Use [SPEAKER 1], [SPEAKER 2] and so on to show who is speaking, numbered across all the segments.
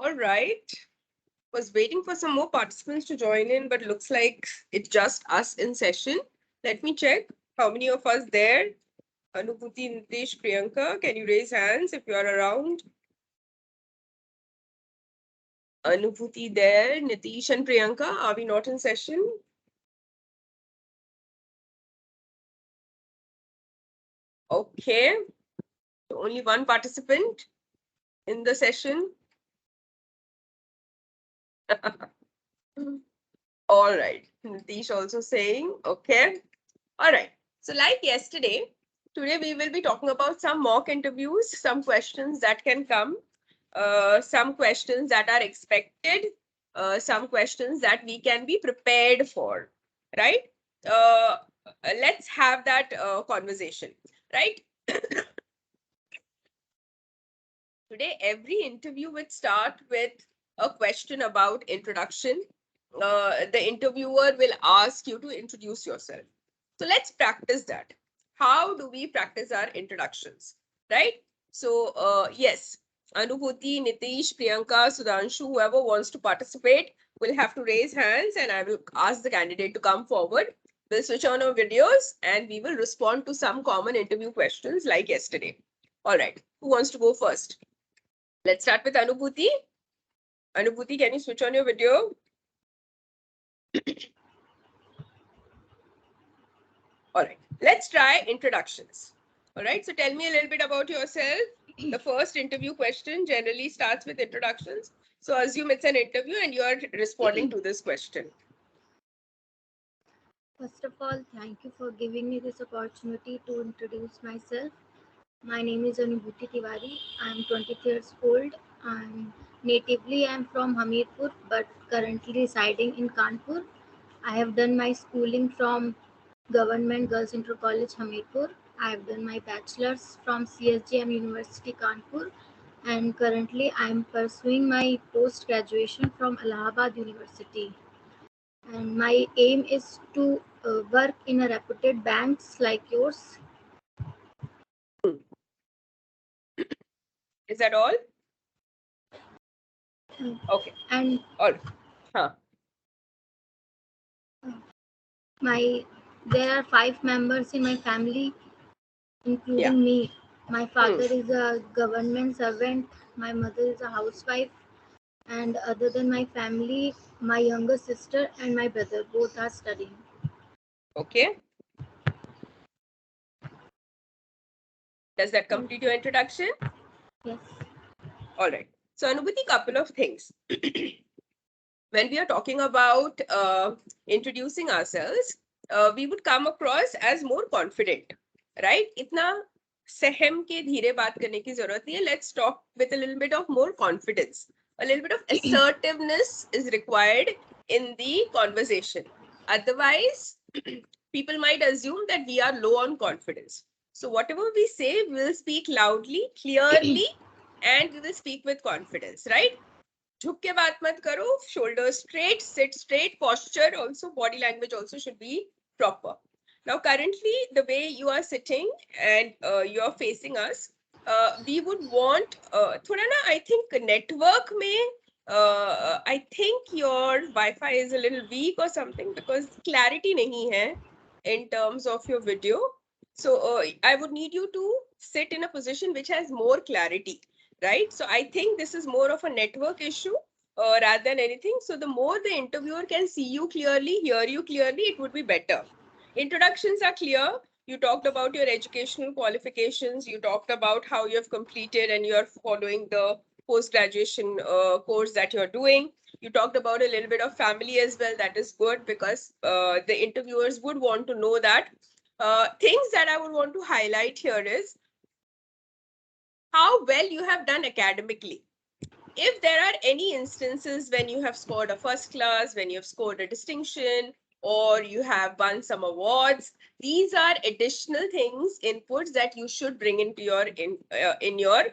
[SPEAKER 1] All right. Was waiting for some more participants to join in, but looks like it's just us in session. Let me check how many of us there. Anubhuti, Nitish, Priyanka, can you raise hands if you are around? Anubhuti there, Nitish and Priyanka, are we not in session? Okay, so only one participant in the session. All right, Nitish also saying, okay. All right, so like yesterday, today we will be talking about some mock interviews, some questions that can come, some questions that are expected, some questions that we can be prepared for, right? Let's have that conversation, right? Today, every interview would start with a question about introduction. The interviewer will ask you to introduce yourself. So let's practice that. How do we practice our introductions, right? So yes, Anubhuti, Nitish, Priyanka, Sudhanshu, whoever wants to participate will have to raise hands and I will ask the candidate to come forward. We'll switch on our videos and we will respond to some common interview questions like yesterday. All right, who wants to go first? Let's start with Anubhuti. Anubhuti, can you switch on your video? All right, let's try introductions. All right, so tell me a little bit about yourself. The first interview question generally starts with introductions. So assume it's an interview and you are responding to this question.
[SPEAKER 2] First of all, thank you for giving me this opportunity to introduce myself. My name is Anubhuti Tiwari. I am 23 years old. Natively I am from Hamirpur but currently residing in Kanpur. I have done my schooling from Government Girls Inter College Hamirpur. I have done my bachelor's from CSGM University Kanpur and currently I am pursuing my post graduation from Allahabad University. And my aim is to work in a reputed banks like yours.
[SPEAKER 1] Is that all? Okay.
[SPEAKER 2] And
[SPEAKER 1] All. Huh.
[SPEAKER 2] there are 5 members in my family, including
[SPEAKER 1] Yeah.
[SPEAKER 2] me. My father is a government servant. My mother is a housewife. And other than my family, my younger sister and my brother both are studying.
[SPEAKER 1] Okay. Does that complete your introduction?
[SPEAKER 2] Yes.
[SPEAKER 1] All right. So Anubhuti, couple of things. When we are talking about introducing ourselves, we would come across as more confident, right? इतना सहम के धीरे बात करने की जरूरत नहीं है. Let's talk with a little bit of more confidence. A little bit of assertiveness is required in the conversation. Otherwise, people might assume that we are low on confidence. So whatever we say, we'll speak loudly, clearly, and we will speak with confidence, right? झुक के बात मत करो, shoulders straight, sit straight, posture also, body language also should be proper. Now currently the way you are sitting and you are facing us, we would want thoda na, I think network mein I think your Wi-Fi is a little weak or something because clarity nahi hai in terms of your video. So I would need you to sit in a position which has more clarity, right? So I think this is more of a network issue rather than anything. So the more the interviewer can see you clearly, hear you clearly, it would be better. Introductions are clear. You talked about your educational qualifications. You talked about how you have completed and you're following the post-graduation course that you're doing. You talked about a little bit of family as well. That is good because the interviewers would want to know that. Things that I would want to highlight here is how well you have done academically. If there are any instances when you have scored a first class, when you have scored a distinction, or you have won some awards, these are additional things, inputs that you should bring into your in your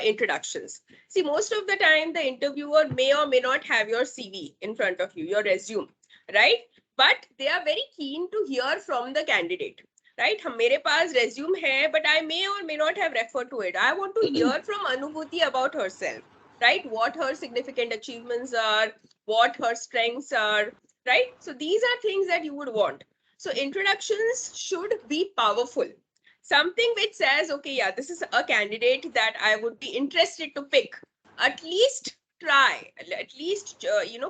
[SPEAKER 1] introductions. See, most of the time, the interviewer may or may not have your CV in front of you, your resume, right? But they are very keen to hear from the candidate. Right? मेरे पास resume है, but I may or may not have referred to it. I want to hear from Anubhuti about herself. right? What her significant achievements are, what her strengths are, right? So these are things that you would want. So introductions should be powerful. Something which says, okay, yeah, this is a candidate that I would be interested to pick. At least try, at least,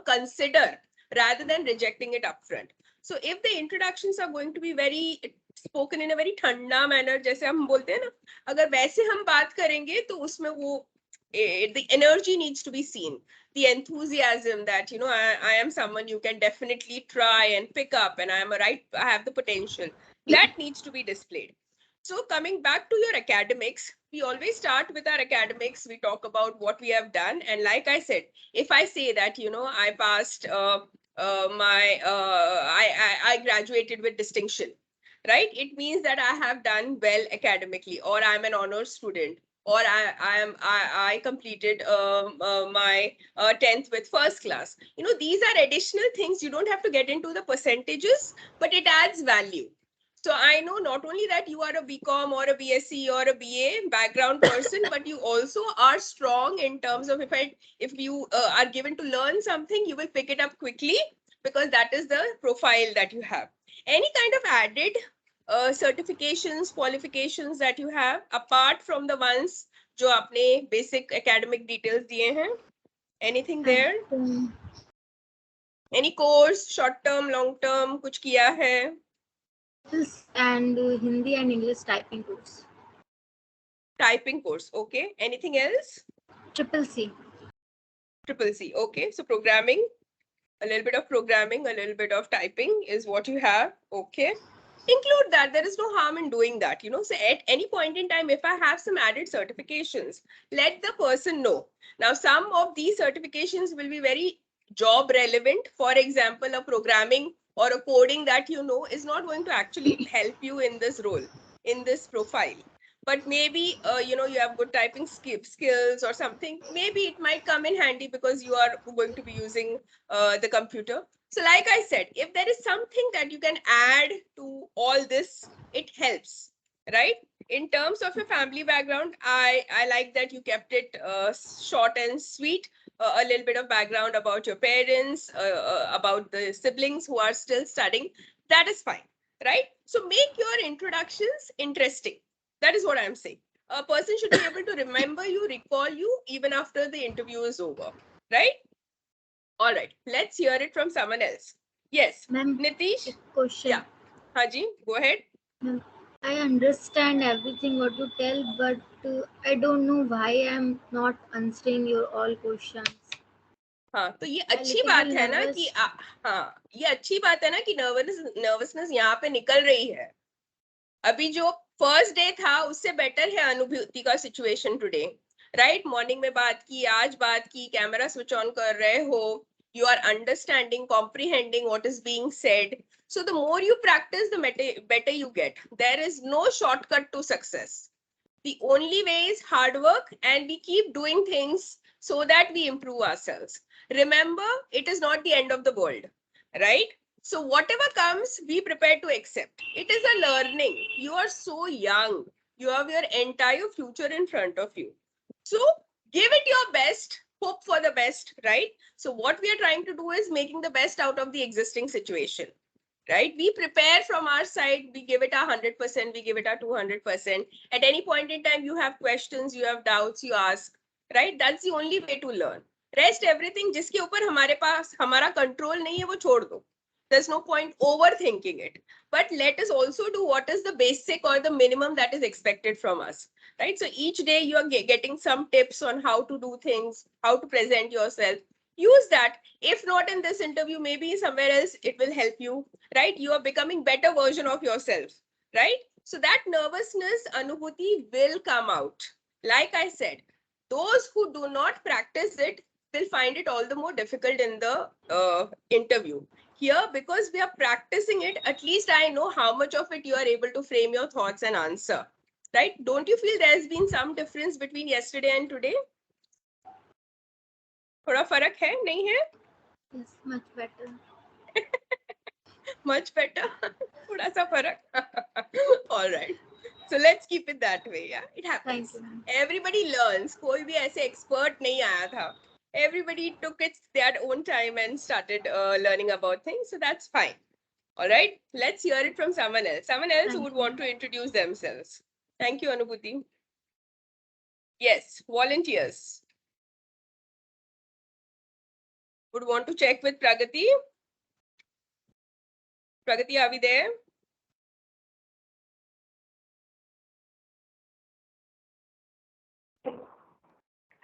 [SPEAKER 1] consider rather than rejecting it upfront. So if the introductions are going to be very spoken in a very ठंडा manner, जैसे हम बोलते हैं ना, अगर वैसे हम बात करेंगे तो उसमें वो the energy needs to be seen, the enthusiasm that I am someone you can definitely try and pick up, and I have the potential, that needs to be displayed. So coming back to your academics, we always start with our academics. We talk about what we have done, and like I said, if I say that I passed I graduated with distinction, right? It means that I have done well academically, or I'm an honors student, or I completed my 10th with first class. These are additional things. You don't have to get into the percentages, but it adds value. So I know not only that you are a BCom or a BSc or a BA background person, but you also are strong in terms of if you are given to learn something, you will pick it up quickly, because that is the profile that you have. Any kind of added certifications, qualifications that you have apart from the ones जो आपने basic academic details दिए हैं? Anything there? Any course, short term, long term, कुछ किया है?
[SPEAKER 2] And Hindi and English typing course.
[SPEAKER 1] Typing course, okay. Anything else?
[SPEAKER 2] Triple C.
[SPEAKER 1] Triple C, okay. So programming, a little bit of programming, a little bit of typing is what you have, okay. Include that. There is no harm in doing that. So at any point in time, if I have some added certifications, let the person know. Now, some of these certifications will be very job relevant. For example, a programming or a coding that is not going to actually help you in this role, in this profile. But maybe you have good typing skills or something. Maybe it might come in handy because you are going to be using the computer. So like I said, if there is something that you can add to all this, it helps, right? In terms of your family background, I like that you kept it short and sweet. A little bit of background about your parents, about the siblings who are still studying. That is fine, right? So make your introductions interesting. That is what I'm saying. A person should be able to remember you, recall you, even after the interview is over, right? All right, let's hear it from someone else. Yes, Nitish?
[SPEAKER 2] Question.
[SPEAKER 1] Yeah, Haji, go ahead.
[SPEAKER 2] I understand everything what you tell, but I don't know why I'm not answering your all questions.
[SPEAKER 1] हाँ, तो ये अच्छी बात है ना कि हाँ, ये अच्छी बात है ना कि नर्वसनेस यहाँ पे निकल रही है. अभी जो फर्स्ट डे था उससे बेटर है अनुभूति का सिचुएशन टुडे, राइट? मॉर्निंग में बात की, आज बात की, कैमरा स्विच ऑन कर रहे हो, you are understanding, comprehending what is being said. So the more you practice, the better you get. There is no shortcut to success. The only way is hard work, and we keep doing things so that we improve ourselves. Remember, it is not the end of the world, right? So whatever comes, be prepared to accept. It is a learning. You are so young. You have your entire future in front of you. So give it your best, hope for the best, right? So what we are trying to do is making the best out of the existing situation, right? We prepare from our side, we give it 100%, we give it 200%. At any point in time, you have questions, you have doubts, you ask, right? That's the only way to learn. Rest everything जिसके ऊपर हमारे पास हमारा control नहीं है वो छोड़ दो. There's no point overthinking it. But let us also do what is the basic or the minimum that is expected from us, right? So each day you are getting some tips on how to do things, how to present yourself. Use that. If not in this interview, maybe somewhere else it will help you, right? You are becoming better version of yourself, right? So that nervousness, Anubhuti, will come out. Like I said, those who do not practice it will find it all the more difficult in the interview. Here, because we are practicing it, at least I know how much of it you are able to frame your thoughts and answer, right? Don't you feel there's been some difference between yesterday and today? थोड़ा फर्क है, नहीं है?
[SPEAKER 2] Yes, much better.
[SPEAKER 1] Much better. थोड़ा सा फर्क. All right. So let's keep it that way. Yeah, it
[SPEAKER 2] Thank
[SPEAKER 1] happens.
[SPEAKER 2] you, ma'am.
[SPEAKER 1] Everybody learns. कोई भी ऐसे expert नहीं आया था. Everybody took it their own time and started learning about things. So that's fine. All right. Let's hear it from someone else. Someone else who
[SPEAKER 2] Thank
[SPEAKER 1] would
[SPEAKER 2] you,
[SPEAKER 1] want to introduce themselves. Thank you, Anubhuti. Yes, volunteers would want to check with Pragati. Pragati, are we there?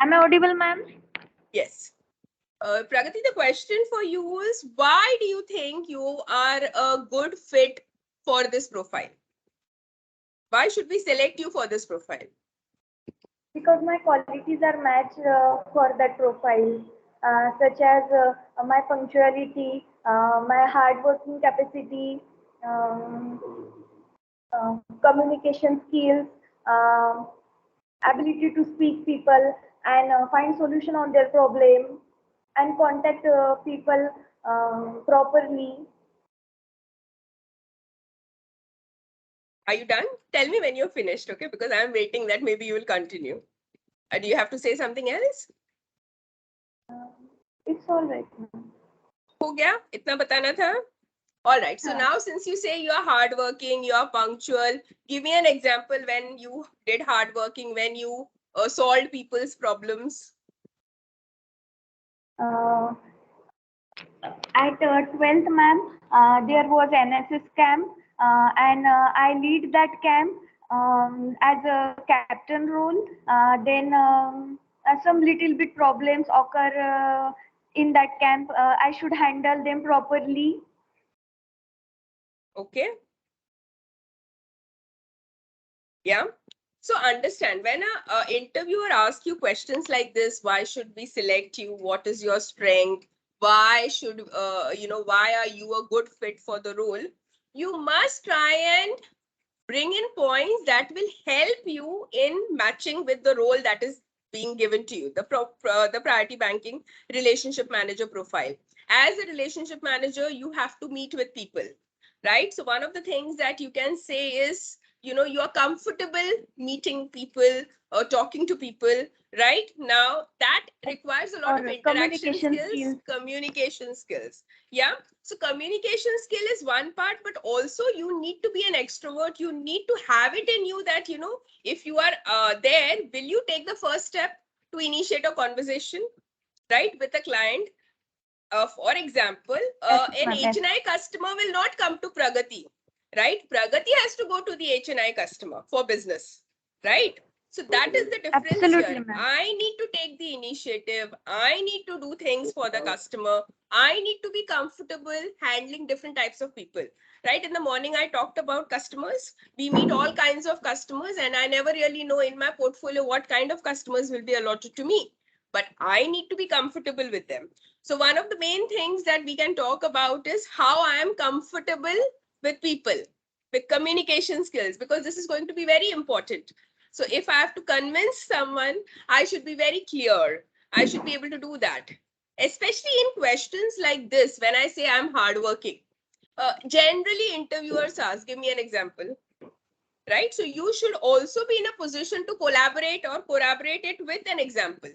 [SPEAKER 3] Am I audible, ma'am?
[SPEAKER 1] Yes. Pragati, the question for you is, why do you think you are a good fit for this profile? Why should we select you for this profile?
[SPEAKER 3] Because my qualities are matched for that profile, such as my punctuality, my hard working capacity, um, communication skills, um ability to speak people and find solution on their problem and contact people properly.
[SPEAKER 1] Are you done? Tell me when you're finished, okay? Because I'm waiting that maybe you will continue. Do you have to say something else?
[SPEAKER 3] It's all right, ma'am.
[SPEAKER 1] हो गया? इतना बताना था? All right. So
[SPEAKER 3] हाँ.
[SPEAKER 1] now, since you say you are hardworking, you are punctual, give me an example when you did hardworking, when you solved people's problems.
[SPEAKER 3] At 12th, ma'am, there was NSS camp, and I lead that camp as a captain role. Then some little bit problems occur in that camp. I should handle them properly.
[SPEAKER 1] Okay. Yeah. So understand, when a interviewer asks you questions like this, why should we select you? What is your strength? Why should why are you a good fit for the role? You must try and bring in points that will help you in matching with the role that is being given to you, the priority banking relationship manager profile. As a relationship manager, you have to meet with people, right? So one of the things that you can say is, you are comfortable meeting people or talking to people, right? Now that requires a lot of
[SPEAKER 3] Or
[SPEAKER 1] interaction
[SPEAKER 3] communication
[SPEAKER 1] skills,
[SPEAKER 3] skills.
[SPEAKER 1] communication skills. Yeah. So communication skill is one part, but also you need to be an extrovert. You need to have it in you that, if you are there, will you take the first step to initiate a conversation, right, with a client? For example,
[SPEAKER 3] Yes,
[SPEAKER 1] an
[SPEAKER 3] ma'am. Yes.
[SPEAKER 1] HNI customer will not come to Pragati, right? Pragati has to go to the HNI customer for business, right? So that is the difference
[SPEAKER 3] Absolutely,
[SPEAKER 1] here.
[SPEAKER 3] ma'am.
[SPEAKER 1] I need to take the initiative. I need to do things for the customer. I need to be comfortable handling different types of people, right? In the morning, I talked about customers. We meet all kinds of customers, and I never really know in my portfolio what kind of customers will be allotted to me. But I need to be comfortable with them. So one of the main things that we can talk about is how I am comfortable with people, with communication skills, because this is going to be very important. So if I have to convince someone, I should be very clear. I should be able to do that. Especially in questions like this, when I say I'm hardworking. Generally, interviewers ask, give me an example, right? So you should also be in a position to collaborate or corroborate it with an example.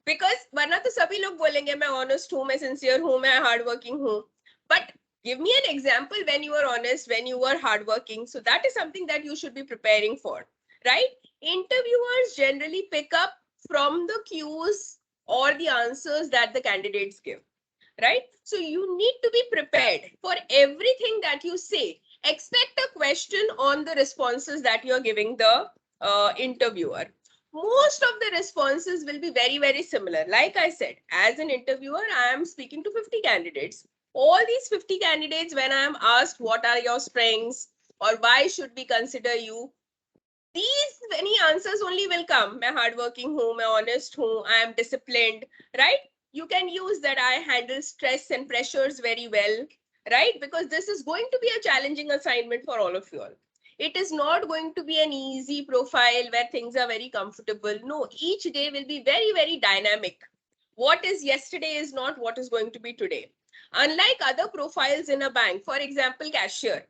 [SPEAKER 1] Because वरना तो सभी लोग बोलेंगे मैं honest हूँ, मैं sincere हूँ, मैं hardworking हूँ. But give me an example when you are honest, when you are hardworking. So that is something that you should be preparing for, right? Interviewers generally pick up from the cues or the answers that the candidates give, right? So you need to be prepared for everything that you say. Expect a question on the responses that you're giving the interviewer. Most of the responses will be very, very similar. Like I said, as an interviewer, I am speaking to 50 candidates. All these 50 candidates, when I am asked what are your strengths or why should we consider you, these many answers only will come. मैं hardworking हूँ, मैं honest हूँ, I am disciplined, right? You can use that I handle stress and pressures very well, right? Because this is going to be a challenging assignment for all of you all. It is not going to be an easy profile where things are very comfortable. No, each day will be very, very dynamic. What is yesterday is not what is going to be today. Unlike other profiles in a bank, for example, cashier,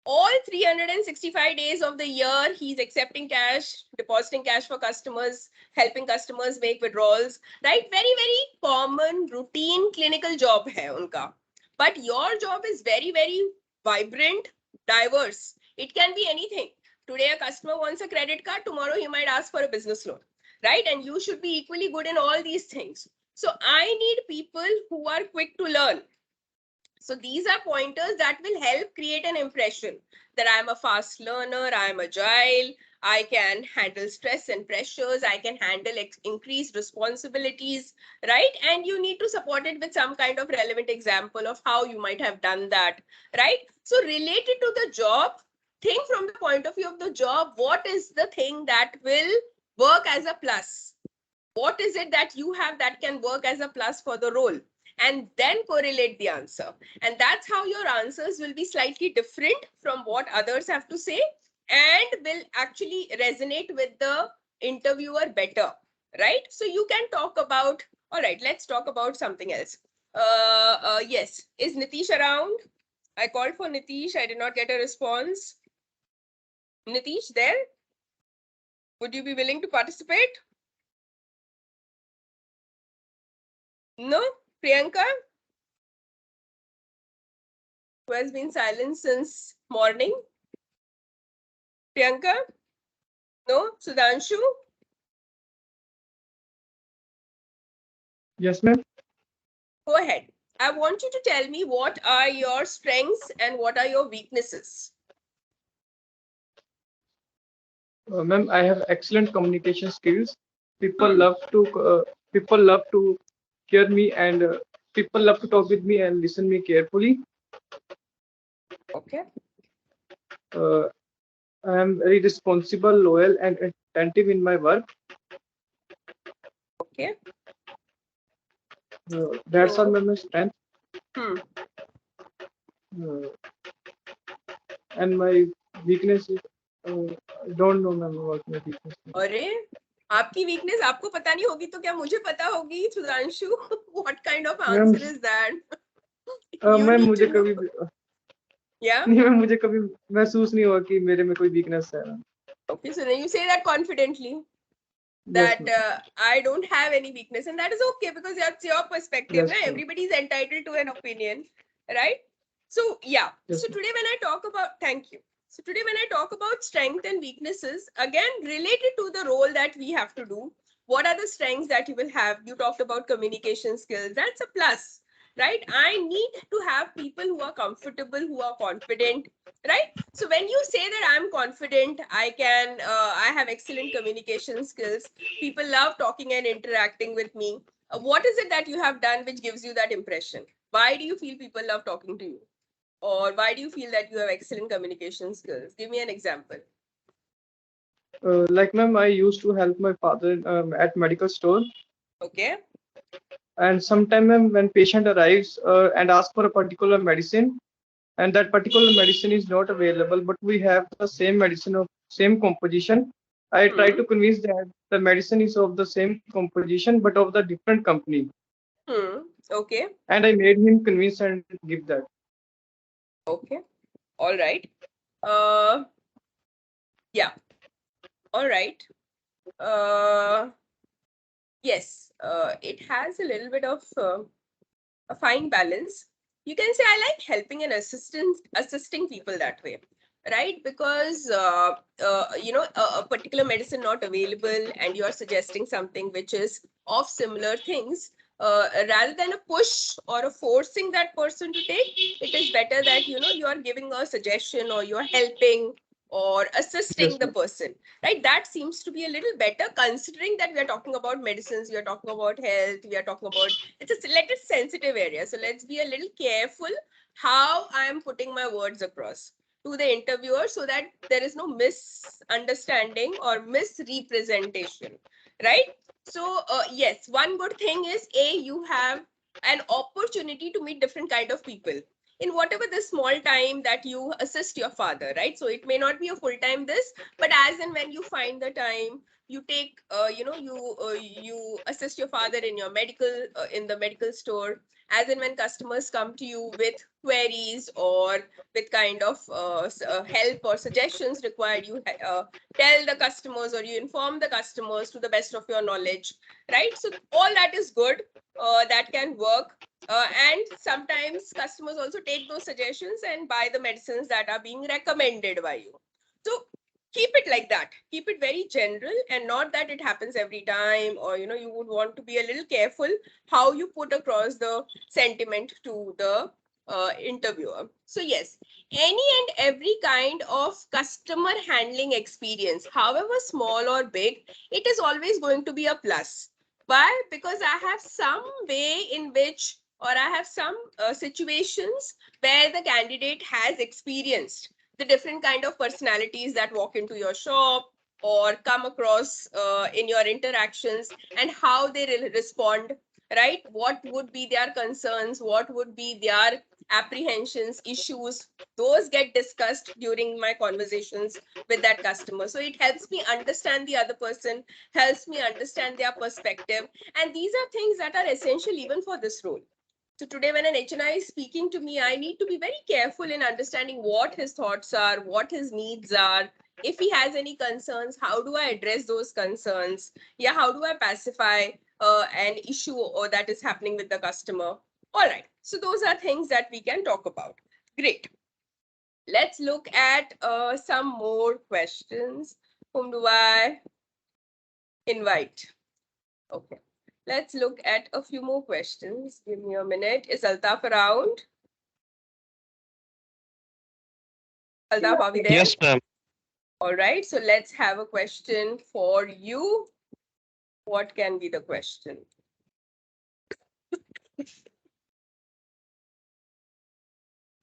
[SPEAKER 1] all 365 days of the year, he's accepting cash, depositing cash for customers, helping customers make withdrawals, right? Very, very common, routine clinical job hai unka. But your job is very, very vibrant, diverse. It can be anything. Today, a customer wants a credit card. Tomorrow, he might ask for a business loan, right? And you should be equally good in all these things. So I need people who are quick to learn. So these are pointers that will help create an impression that I'm a fast learner, I'm agile, I can handle stress and pressures, I can handle increased responsibilities, right? And you need to support it with some kind of relevant example of how you might have done that, right? So related to the job, think from the point of view of the job, what is the thing that will work as a plus? What is it that you have that can work as a plus for the role? And then correlate the answer. And that's how your answers will be slightly different from what others have to say and will actually resonate with the interviewer better, right? So you can talk about, all right, let's talk about something else. Yes, is Nitish around? I called for Nitish. I did not get a response. Nitish there? Would you be willing to participate? No? Priyanka? Who has been silent since morning? Priyanka? No? Sudhanshu?
[SPEAKER 4] Yes, ma'am.
[SPEAKER 1] Go ahead. I want you to tell me what are your strengths and what are your weaknesses.
[SPEAKER 4] Ma'am, I have excellent communication skills. People love to hear me, and people love to talk with me and listen me carefully.
[SPEAKER 1] Okay.
[SPEAKER 4] Uh, I am very responsible, loyal, and attentive in my work.
[SPEAKER 1] Okay.
[SPEAKER 4] That's all
[SPEAKER 1] So,
[SPEAKER 4] my strength.
[SPEAKER 1] hmm.
[SPEAKER 4] Uh, and my weakness is I don't know, ma'am, what my weakness is.
[SPEAKER 1] अरे आपकी weakness आपको पता नहीं होगी तो क्या मुझे पता होगी Sudhanshu? What kind of
[SPEAKER 4] ma'am
[SPEAKER 1] answer is that? You
[SPEAKER 4] ma'am
[SPEAKER 1] need
[SPEAKER 4] मुझे
[SPEAKER 1] to know.
[SPEAKER 4] कभी
[SPEAKER 1] Yeah.
[SPEAKER 4] नहीं मैम मुझे कभी महसूस नहीं हुआ कि मेरे में कोई वीकनेस है ma'am.
[SPEAKER 1] Okay, so then you say that confidently.
[SPEAKER 4] Yes,
[SPEAKER 1] That
[SPEAKER 4] ma'am.
[SPEAKER 1] I don't have any weakness, and that is okay because that's your perspective.
[SPEAKER 4] Yes,
[SPEAKER 1] Na?
[SPEAKER 4] ma'am.
[SPEAKER 1] Everybody is entitled to an opinion, right? So yeah.
[SPEAKER 4] Yes,
[SPEAKER 1] So
[SPEAKER 4] ma'am.
[SPEAKER 1] today when I talk about, thank you. So today when I talk about strength and weaknesses, again related to the role that we have to do, what are the strengths that you will have? You talked about communication skills. That's a plus, right? I need to have people who are comfortable, who are confident, right? So when you say that I'm confident, I have excellent communication skills, people love talking and interacting with me. What is it that you have done which gives you that impression? Why do you feel people love talking to you? Or why do you feel that you have excellent communication skills? Give me an example.
[SPEAKER 4] Like ma'am, I used to help my father at medical store,
[SPEAKER 1] Okay.
[SPEAKER 4] and sometime ma'am, when patient arrives and asks for a particular medicine, and that particular medicine is not available, but we have the same medicine of same composition, I try to convince that the medicine is of the same composition but of the different company,
[SPEAKER 1] Okay.
[SPEAKER 4] and I made him convince and give that.
[SPEAKER 1] Okay. All right. Uh, yeah. All right. Yes. It has a little bit of a fine balance. You can say I like helping and assisting people that way, right? Because a particular medicine not available and you are suggesting something which is of similar things, rather than a push or a forcing that person to take, it is better that you are giving a suggestion or you are helping or assisting
[SPEAKER 4] Yes,
[SPEAKER 1] the
[SPEAKER 4] ma'am.
[SPEAKER 1] person, right? That seems to be a little better considering that we are talking about medicines, we are talking about health, we are talking about, it's a selected sensitive area. So let's be a little careful how I am putting my words across to the interviewer so that there is no misunderstanding or misrepresentation, right? So yes, one good thing is you have an opportunity to meet different kind of people in whatever the small time that you assist your father, right? So it may not be a full time this, but as and when you find the time you take you assist your father in your medical in the medical store, as and when customers come to you with queries or with kind of help or suggestions required, you tell the customers or you inform the customers to the best of your knowledge, right? So all that is good, that can work. And sometimes customers also take those suggestions and buy the medicines that are being recommended by you. So keep it like that. Keep it very general, and not that it happens every time, or you would want to be a little careful how you put across the sentiment to the interviewer. So yes, any and every kind of customer handling experience, however small or big, it is always going to be a plus. Why? Because I have some way in which, or I have some situations where the candidate has experienced the different kind of personalities that walk into your shop or come across in your interactions, and how they respond, right? What would be their concerns, what would be their apprehensions, issues, those get discussed during my conversations with that customer. So it helps me understand the other person, helps me understand their perspective, and these are things that are essential even for this role. So today when an HNI is speaking to me, I need to be very careful in understanding what his thoughts are, what his needs are. If he has any concerns, how do I address those concerns? Yeah, how do I pacify an issue or that is happening with the customer? All right, so those are things that we can talk about. Great. Let's look at some more questions. Whom do I invite? Okay. Let's look at a few more questions. Give me a minute. Is Altaf around? Altaf, are we there?
[SPEAKER 5] Yes, ma'am.
[SPEAKER 1] All right. So let's have a question for you. What can be the question?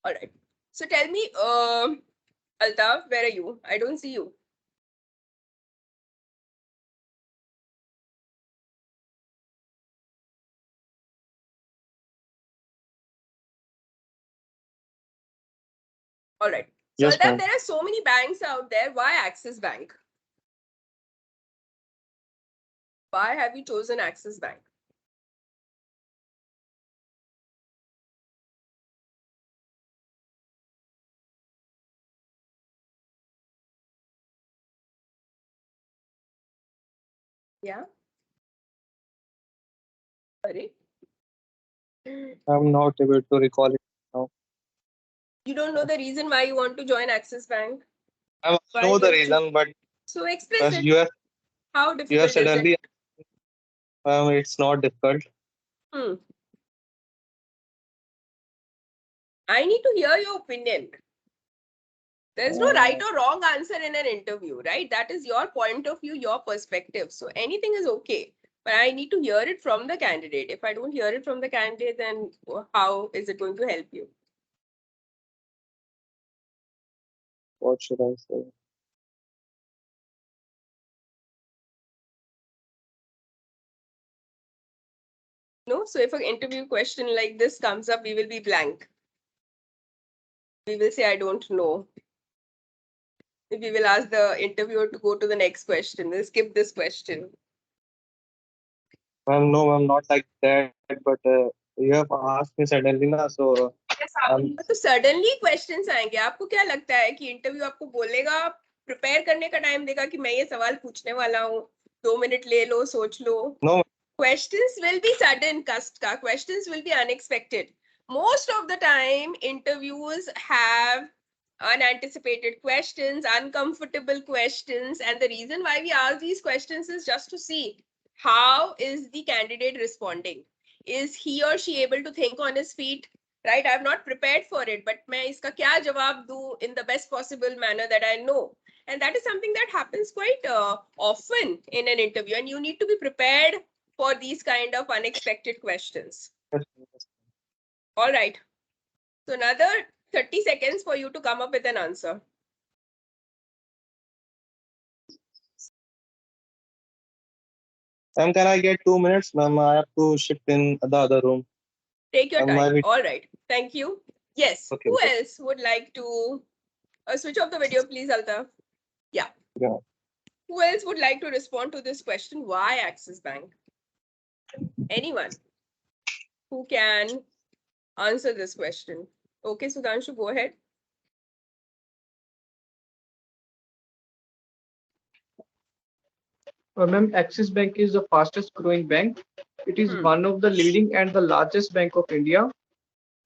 [SPEAKER 1] All right. So tell me, Altaf, where are you? I don't see you. All right. So
[SPEAKER 5] Yes,
[SPEAKER 1] Altaf,
[SPEAKER 5] ma'am.
[SPEAKER 1] there are so many banks out there. Why Axis Bank? Why have you chosen Axis Bank? Yeah. Sorry.
[SPEAKER 5] I'm not able to recall it now.
[SPEAKER 1] You don't know the reason why you want to join Axis Bank?
[SPEAKER 5] I
[SPEAKER 1] Why
[SPEAKER 5] know the
[SPEAKER 1] you choose?
[SPEAKER 5] reason, but
[SPEAKER 1] So express
[SPEAKER 5] as
[SPEAKER 1] it.
[SPEAKER 5] you have
[SPEAKER 1] How difficult is it?
[SPEAKER 5] suddenly, it's not difficult.
[SPEAKER 1] Hmm. I need to hear your opinion. There's no right or wrong answer in an interview, right? That is your point of view, your perspective. So anything is okay. But I need to hear it from the candidate. If I don't hear it from the candidate, then how is it going to help you?
[SPEAKER 5] What should I say?
[SPEAKER 1] No? So if an interview question like this comes up, we will be blank. We will say, I don't know. We will ask the interviewer to go to the next question. We'll skip this question.
[SPEAKER 5] No, I'm not like that. But you have asked me suddenly, na, so
[SPEAKER 1] तो suddenly questions आएंगे. आपको क्या लगता है कि interview आपको बोलेगा, prepare करने का टाइम देगा कि मैं ये सवाल पूछने वाला हूँ, 2 मिनट ले लो, सोच लो?
[SPEAKER 5] no.
[SPEAKER 1] Questions will be sudden, questions will be unexpected. Most of the time interviews have unanticipated questions, uncomfortable questions, and the reason why we ask these questions is just to see how is the candidate responding. Is he or she able to think on his feet? Right, I've not prepared for it, but मैं इसका क्या जवाब दूं in the best possible manner that I know. And that is something that happens quite often in an interview, and you need to be prepared for these kind of unexpected questions. All right. So another 30 seconds for you to come up with an answer.
[SPEAKER 5] Ma'am, can I get 2 minutes? Ma'am, I have to shift in the other room.
[SPEAKER 1] Take your
[SPEAKER 5] Ma'am,
[SPEAKER 1] time. All right. Thank you. Yes.
[SPEAKER 5] Okay.
[SPEAKER 1] Who else would like to switch off the video, please, Altaf? Yeah.
[SPEAKER 5] Yeah.
[SPEAKER 1] Who else would like to respond to this question? Why Axis Bank? Anyone who can answer this question? Okay, Sudhanshu, go ahead.
[SPEAKER 4] Ma'am, Axis Bank is the fastest growing bank. It is one of the leading and the largest bank of India.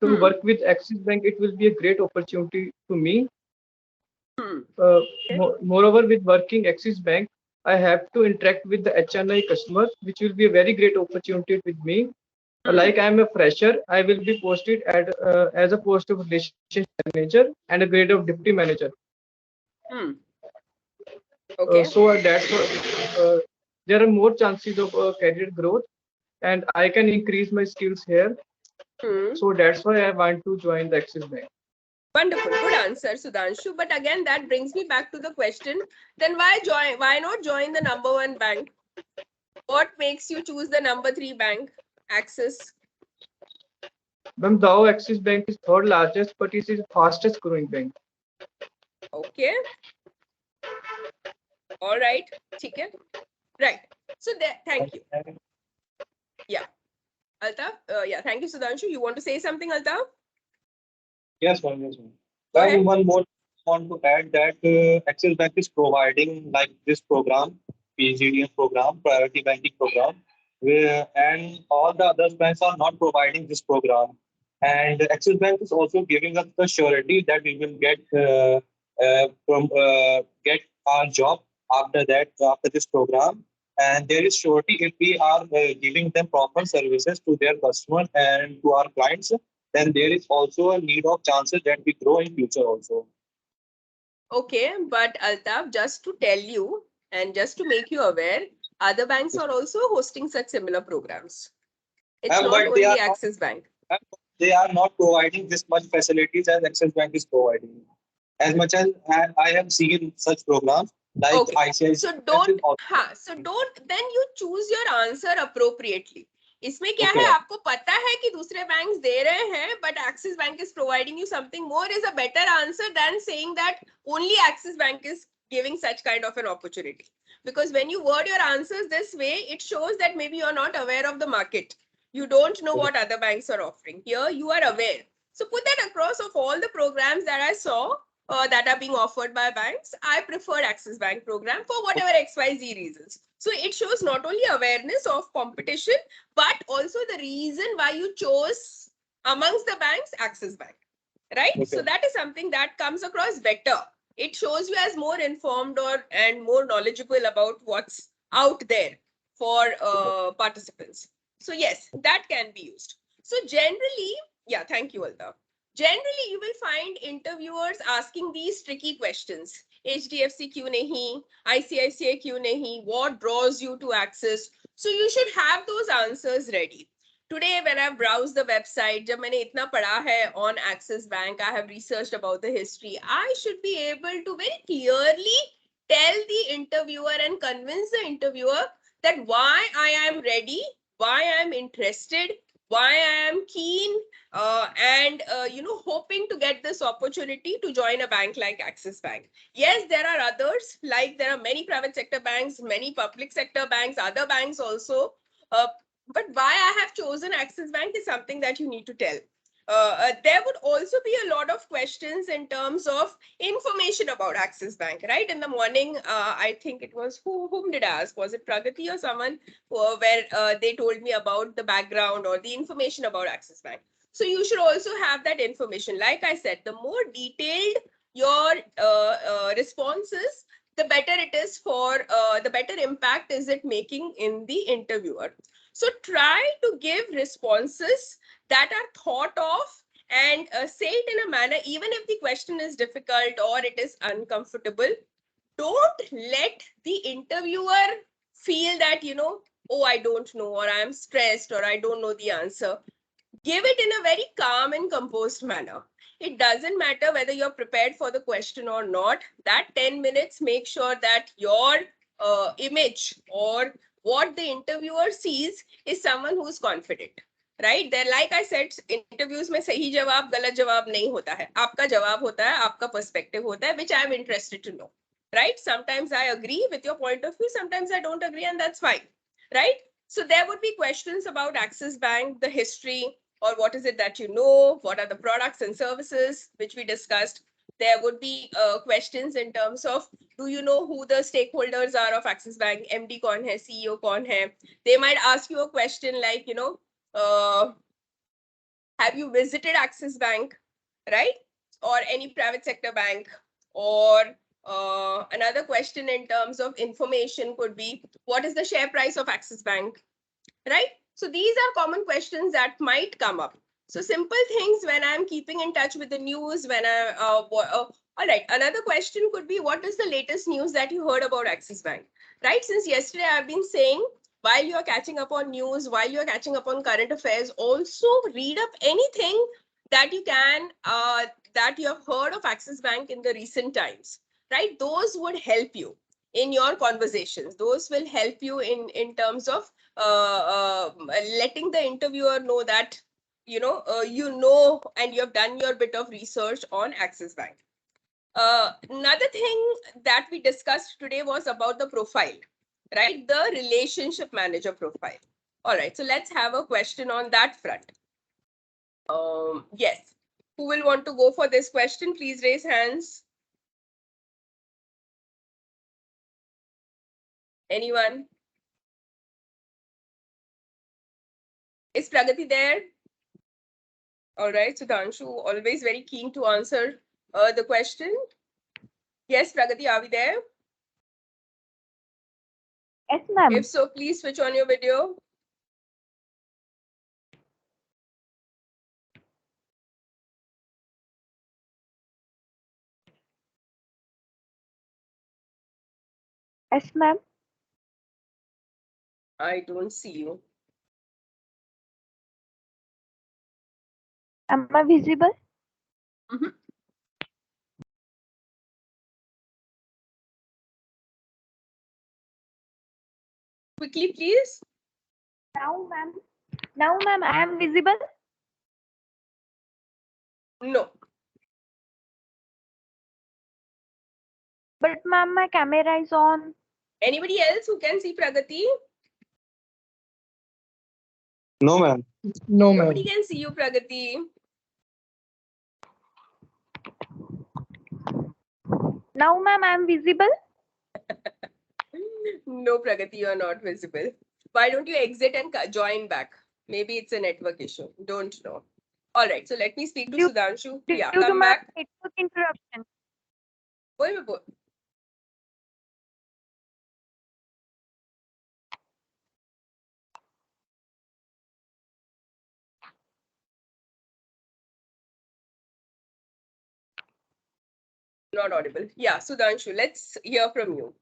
[SPEAKER 4] To work with Axis Bank, it will be a great opportunity to me. Moreover, with working Axis Bank, I have to interact with the HNI customers, which will be a very great opportunity with me. Like I am a fresher, I will be posted at as a post of relationship manager and a grade of deputy manager.
[SPEAKER 1] Okay.
[SPEAKER 4] So that's there are more chances of career growth, and I can increase my skills here. So that's why I want to join the Axis Bank.
[SPEAKER 1] Wonderful, good answer, Sudhanshu. But again, that brings me back to the question: then why join? Why not join the number one bank? What makes you choose the number 3 bank, Axis?
[SPEAKER 4] Ma'am, though Axis Bank is third largest, but it is the fastest growing bank.
[SPEAKER 1] Okay. All right. Okay. Right. So there, thank you. Yeah. Altaf, yeah, thank you, Sudhanshu. You want to say something, Altaf?
[SPEAKER 5] Yes, ma'am. Yes, ma'am.
[SPEAKER 1] Go ahead.
[SPEAKER 5] One more want to add that Axis Bank is providing like this program, PGDM program, Priority Banking program, and all the other banks are not providing this program. And Axis Bank is also giving us the surety that we will get our job after that, after this program. And there is surety if we are giving them proper services to their customers and to our clients, then there is also a need of chances that we grow in future also.
[SPEAKER 1] Okay, but Altaf, just to tell you and just to make you aware, other banks are also hosting such similar programs. It's not
[SPEAKER 5] But
[SPEAKER 1] only Axis Bank.
[SPEAKER 5] They are not providing this much facilities as Axis Bank is providing. As much as I have seen such programs like ICICI.
[SPEAKER 1] So don't, then you choose your answer appropriately. इसमें क्या है, आपको पता है कि दूसरे banks दे रहे हैं, but Axis Bank is providing you something more is a better answer than saying that only Axis Bank is giving such kind of an opportunity. Because when you word your answers this way, it shows that maybe you're not aware of the market. You don't know what other banks are offering. Here you are aware. So put that across of all the programs that I saw that are being offered by banks. I preferred Axis Bank program for whatever XYZ reasons. So it shows not only awareness of competition, but also the reason why you chose amongst the banks Axis Bank, right? Okay. So that is something that comes across better. It shows you as more informed and more knowledgeable about what's out there for participants. So yes, that can be used. So generally, yeah, thank you, Altaf. Generally, you will find interviewers asking these tricky questions. HDFC क्यों नहीं? ICICI क्यों नहीं? What draws you to Axis? So you should have those answers ready. Today, when I browsed the website, जब मैंने इतना पढ़ा है on Axis Bank, I have researched about the history. I should be able to very clearly tell the interviewer and convince the interviewer that why I am ready, why I am interested, why I am keen, and hoping to get this opportunity to join a bank like Axis Bank. Yes, there are others, like there are many private sector banks, many public sector banks, other banks also. But why I have chosen Axis Bank is something that you need to tell. There would also be a lot of questions in terms of information about Axis Bank, right? In the morning, I think it was, whom did I ask? Was it Pragati or someone where they told me about the background or the information about Axis Bank? So you should also have that information. Like I said, the more detailed your responses, the better it is for, the better impact is it making in the interviewer. So try to give responses that are thought of and say it in a manner, even if the question is difficult or it is uncomfortable, don't let the interviewer feel that, oh, I don't know, or I am stressed, or I don't know the answer. Give it in a very calm and composed manner. It doesn't matter whether you're prepared for the question or not. That 10 minutes, make sure that your image or what the interviewer sees is someone who's confident. Right? There, like I said, interviews में सही जवाब, गलत जवाब नहीं होता है. आपका जवाब होता है, आपका perspective होता है, which I am interested to know. right? Sometimes I agree with your point of view, sometimes I don't agree, and that's fine, right? So there would be questions about Axis Bank, the history, or what is it that you know, what are the products and services, which we discussed. There would be questions in terms of, do you know who the stakeholders are of Axis Bank? MD kaun hai, CEO kaun hai? They might ask you a question like, have you visited Axis Bank, right? Or any private sector bank? Or another question in terms of information could be, what is the share price of Axis Bank, right? So these are common questions that might come up. So simple things when I'm keeping in touch with the news, when all right, another question could be, what is the latest news that you heard about Axis Bank, right? Since yesterday I've been saying, while you're catching up on news, while you're catching up on current affairs, also read up anything that you can, that you have heard of Axis Bank in the recent times, right? Those would help you in your conversations. Those will help you in terms of letting the interviewer know that and you have done your bit of research on Axis Bank. Another thing that we discussed today was about the profile, right? The relationship manager profile. All right, so let's have a question on that front. Yes, who will want to go for this question? Please raise hands. Anyone? Is Pragati there? All right, Sudhanshu, always very keen to answer the question. Yes, Pragati, are we there?
[SPEAKER 3] Yes, ma'am.
[SPEAKER 1] If so, please switch on your video.
[SPEAKER 3] Yes, ma'am.
[SPEAKER 1] I don't see you.
[SPEAKER 3] Am I visible?
[SPEAKER 1] Mhm. Quickly, please.
[SPEAKER 3] Now, ma'am. Now, ma'am, I am visible.
[SPEAKER 1] No.
[SPEAKER 3] But, ma'am, my camera is on.
[SPEAKER 1] Anybody else who can see Pragati?
[SPEAKER 5] No, ma'am.
[SPEAKER 4] No, ma'am.
[SPEAKER 1] Nobody can see you, Pragati.
[SPEAKER 3] Now, ma'am, I am visible.
[SPEAKER 1] No, Pragati, you are not visible. Why don't you exit and join back? Maybe it's a network issue. Don't know. All right, so let me speak to
[SPEAKER 3] Due,
[SPEAKER 1] Sudhanshu.
[SPEAKER 3] due
[SPEAKER 1] Yeah,
[SPEAKER 3] to
[SPEAKER 1] come
[SPEAKER 3] my
[SPEAKER 1] back.
[SPEAKER 3] network interruption.
[SPEAKER 1] Bol. Not audible. Yeah, Sudhanshu, let's hear from you.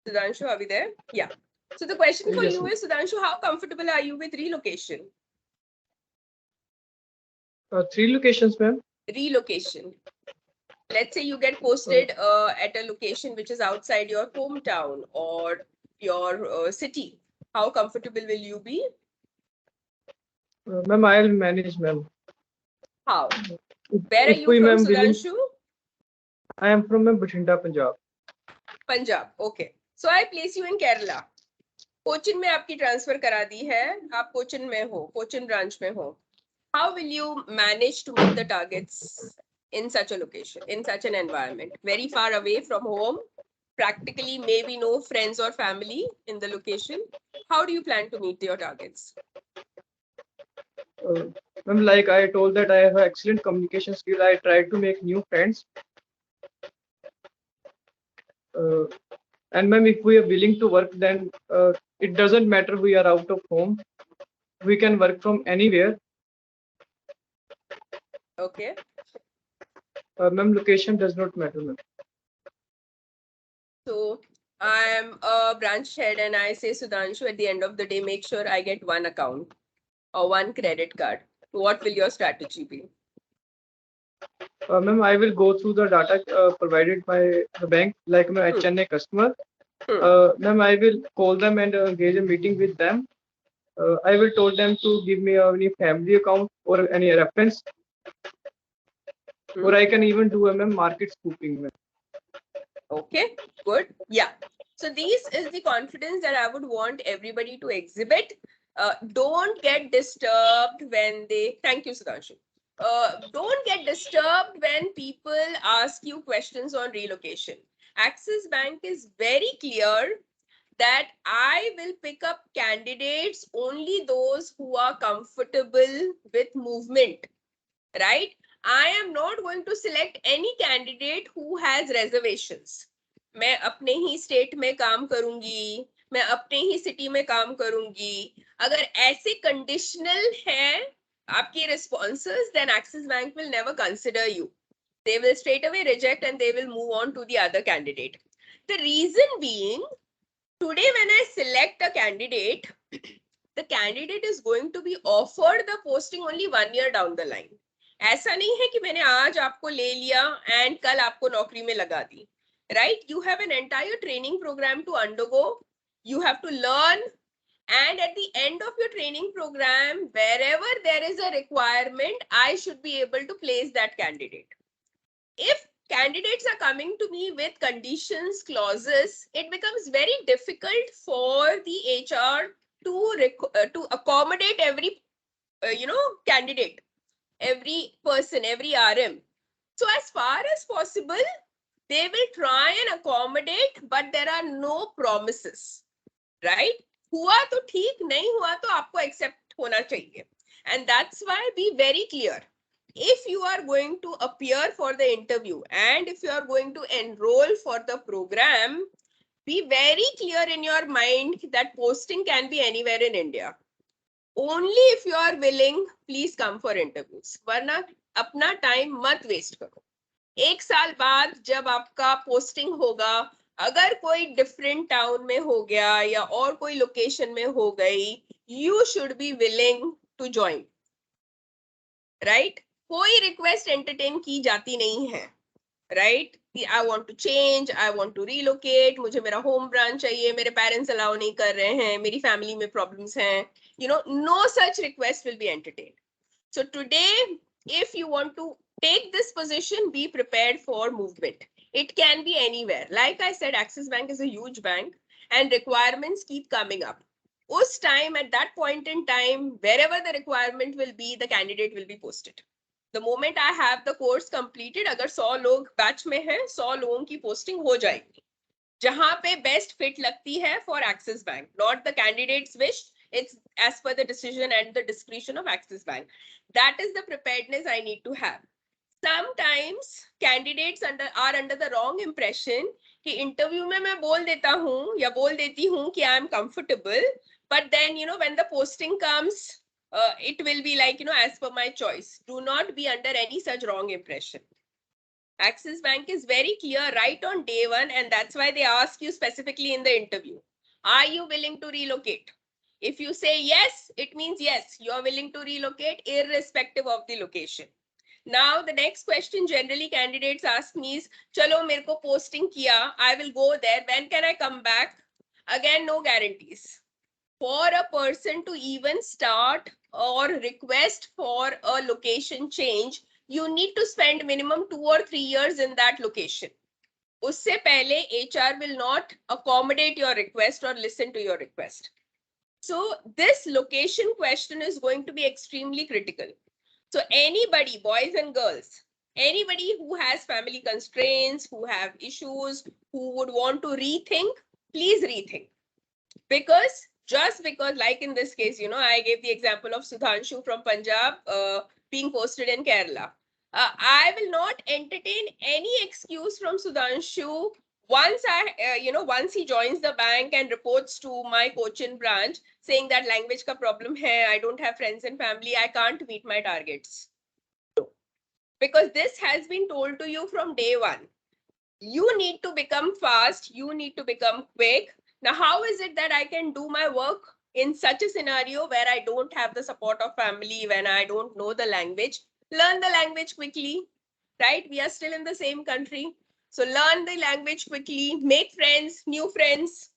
[SPEAKER 1] Sudhanshu, are we there? Yeah. So the question for
[SPEAKER 4] Yes,
[SPEAKER 1] you
[SPEAKER 4] ma'am.
[SPEAKER 1] is, Sudhanshu, how comfortable are you with relocation?
[SPEAKER 4] 3 locations, ma'am.
[SPEAKER 1] Relocation. Let's say you get posted at a location which is outside your hometown or your city. How comfortable will you be?
[SPEAKER 4] Ma'am, I'll manage, ma'am.
[SPEAKER 1] How? Where are
[SPEAKER 4] If
[SPEAKER 1] you
[SPEAKER 4] we,
[SPEAKER 1] from,
[SPEAKER 4] ma'am, willing,
[SPEAKER 1] Sudhanshu?
[SPEAKER 4] I am from ma'am, Bathinda, Punjab.
[SPEAKER 1] Punjab. Okay. So I place you in Kerala. Cochin में आपकी transfer करा दी है, आप कोचिन में हो, Cochin branch में हो. How will you manage to meet the targets in such a location, in such an environment? Very far away from home, practically maybe no friends or family in the location. How do you plan to meet your targets?
[SPEAKER 4] Ma'am, like I told that I have excellent communication skill. I try to make new friends. And ma'am, if we are willing to work, then it doesn't matter we are out of home. We can work from anywhere.
[SPEAKER 1] Okay.
[SPEAKER 4] Ma'am, location does not matter, ma'am.
[SPEAKER 1] So I'm a branch head and I say, Sudhanshu, at the end of the day, make sure I get one account or one credit card. What will your strategy be?
[SPEAKER 4] Ma'am, I will go through the data provided by the bank, like my HNA customer. Ma'am, I will call them and engage a meeting with them. I will told them to give me any family account or any reference. Or I can even do market scooping.
[SPEAKER 1] Okay, good. Yeah. So this is the confidence that I would want everybody to exhibit. Don't get disturbed when they, thank you, Sudhanshu. Don't get disturbed when people ask you questions on relocation. Axis Bank is very clear that I will pick up candidates only those who are comfortable with movement, right? I am not going to select any candidate who has reservations. मैं अपने ही state में काम करूंगी, मैं अपने ही city में काम करूंगी. अगर ऐसे कंडीशनल है आपकी responses, then Axis Bank will never consider you. They will straight away reject and they will move on to the other candidate. The reason being, today when I select a candidate, the candidate is going to be offered the posting only 1 year down the line. ऐसा नहीं है कि मैंने आज आपको ले लिया and कल आपको नौकरी में लगा दी. Right? You have an entire training program to undergo. You have to learn, and at the end of your training program, wherever there is a requirement, I should be able to place that candidate. If candidates are coming to me with conditions, clauses, it becomes very difficult for the HR to accommodate every candidate, every person, every RM. So as far as possible, they will try and accommodate, but there are no promises, right? हुआ तो ठीक, नहीं हुआ तो आपको accept होना चाहिए. And that's why be very clear. If you are going to appear for the interview and if you are going to enroll for the program, be very clear in your mind that posting can be anywhere in India. Only if you are willing, please come for interviews. वरना अपना time मत waste करो. एक साल बाद जब आपका posting होगा, अगर कोई डिफरेंट टाउन में हो गया या और कोई लोकेशन में हो गई, you should be willing to join, right? कोई रिक्वेस्ट एंटरटेन की जाती नहीं है, right? I want to change, I want to relocate, मुझे मेरा होम ब्रांच चाहिए, मेरे पेरेंट्स अलाउ नहीं कर रहे हैं, मेरी फैमिली में प्रॉब्लम्स हैं, no such request will be entertain. So today, if you want to take this position, be prepared for movement. It can be anywhere. Like I said, Axis Bank is a huge bank and requirements keep coming up. Us time, at that point in time, wherever the requirement will be, the candidate will be posted. The moment I have the course completed, अगर 100 लोग batch में हैं, 100 लोगों की posting हो जाएगी. जहां पे best fit लगती है for Axis Bank, not the candidate's wish. It's as per the decision and the discretion of Axis Bank. That is the preparedness I need to have. Sometimes candidates are under the wrong impression कि interview में मैं बोल देता हूँ या बोल देती हूँ कि I am comfortable, but then when the posting comes, it will be like as per my choice. Do not be under any such wrong impression. Axis Bank is very clear right on day one, and that's why they ask you specifically in the interview, are you willing to relocate? If you say yes, it means yes, you are willing to relocate irrespective of the location. Now, the next question generally candidates ask me is, chalo, mereko posting kiya, I will go there. When can I come back? Again, no guarantees. For a person to even start or request for a location change, you need to spend minimum 2 or 3 years in that location. Usse pehle HR will not accommodate your request or listen to your request. So this location question is going to be extremely critical. So anybody, boys and girls, anybody who has family constraints, who have issues, who would want to rethink, please rethink. Because just because, like in this case, I gave the example of Sudhanshu from Punjab being posted in Kerala. I will not entertain any excuse from Sudhanshu once once he joins the bank and reports to my Cochin branch saying that language ka problem hai, I don't have friends and family, I can't meet my targets. Because this has been told to you from day one. You need to become fast, you need to become quick. Now, how is it that I can do my work in such a scenario where I don't have the support of family, when I don't know the language? Learn the language quickly, right? We are still in the same country. So learn the language quickly, make friends, new friends.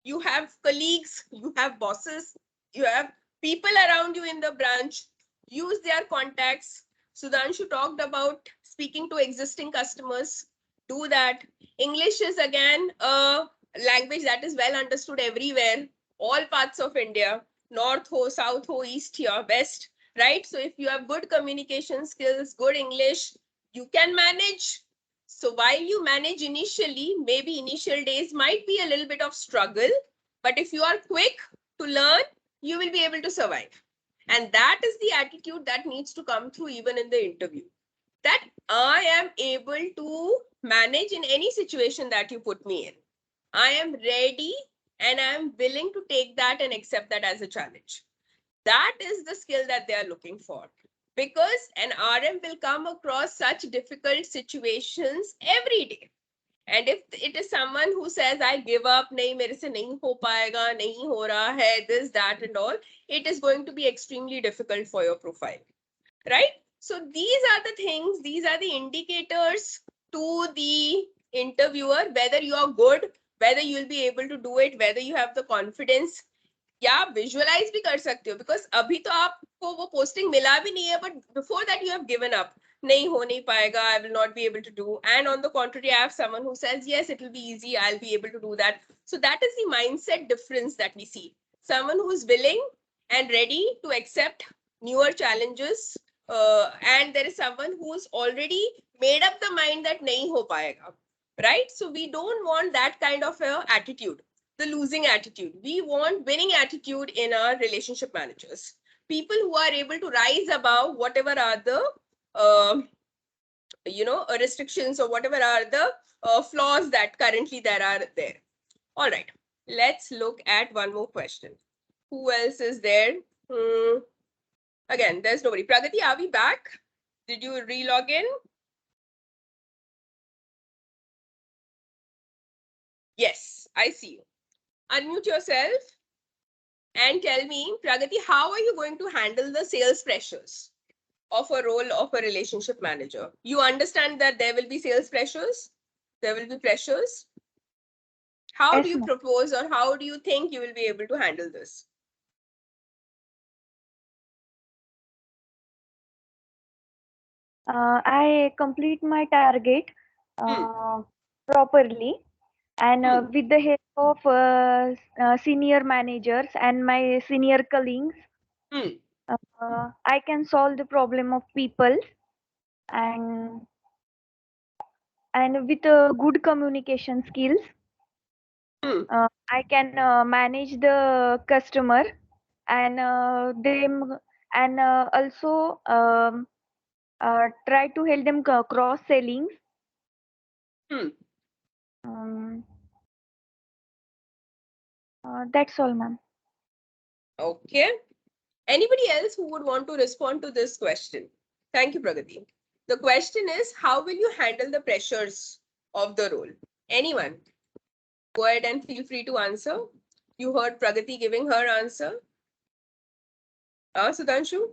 [SPEAKER 1] You have colleagues, you have bosses, you have people around you in the branch. Use their contacts. Sudhanshu talked about speaking to existing customers. Do that. English is again a language that is well understood everywhere, all parts of India, north ho, south ho, east here, west, right? So if you have good communication skills, good English, you can manage. So while you manage initially, maybe initial days might be a little bit of struggle, but if you are quick to learn, you will be able to survive. And that is the attitude that needs to come through even in the interview. That I am able to manage in any situation that you put me in. I am ready and I am willing to take that and accept that as a challenge. That is the skill that they are looking for. Because an RM will come across such difficult situations every day. And if it is someone who says, I give up, nahi, mere se nahi ho paega, nahi ho raha hai, this, that, and all, it is going to be extremely difficult for your profile, right? So these are the things, these are the indicators to the interviewer, whether you are good, whether you will be able to do it, whether you have the confidence. या आप visualise भी कर सकते हो because अभी तो आपको वो पोस्टिंग मिला भी नहीं है but before that you have given up नहीं हो नहीं पाएगा I will not be able to do and on the contrary I have someone who says yes it will be easy I will be able to do that so that is the mindset difference that we see someone who is willing and ready to accept newer challenges and there is someone who's already made up the mind that nahi ho payega, right? So we don't want that kind of a attitude, the losing attitude. We want winning attitude in our relationship managers, people who are able to rise above whatever are the restrictions or whatever are the flaws that currently there are there. All right, let's look at one more question. Who else is there? Again, there's nobody. Pragati, are we back? Did you re-log in? Yes, I see you. Unmute yourself and tell me, Pragati, how are you going to handle the sales pressures of a role of a relationship manager? You understand that there will be sales pressures? There will be pressures? How
[SPEAKER 3] Yes,
[SPEAKER 1] do you
[SPEAKER 3] ma'am.
[SPEAKER 1] propose or how do you think you will be able to handle this?
[SPEAKER 3] I complete my target properly, and with the help of senior managers and my senior colleagues, I can solve the problem of people, and with good communication skills, I can manage the customer and them, and also try to help them cross selling. That's all, ma'am.
[SPEAKER 1] Okay. Anybody else who would want to respond to this question? Thank you, Pragati. The question is, how will you handle the pressures of the role? Anyone? Go ahead and feel free to answer. You heard Pragati giving her answer. Sudhanshu?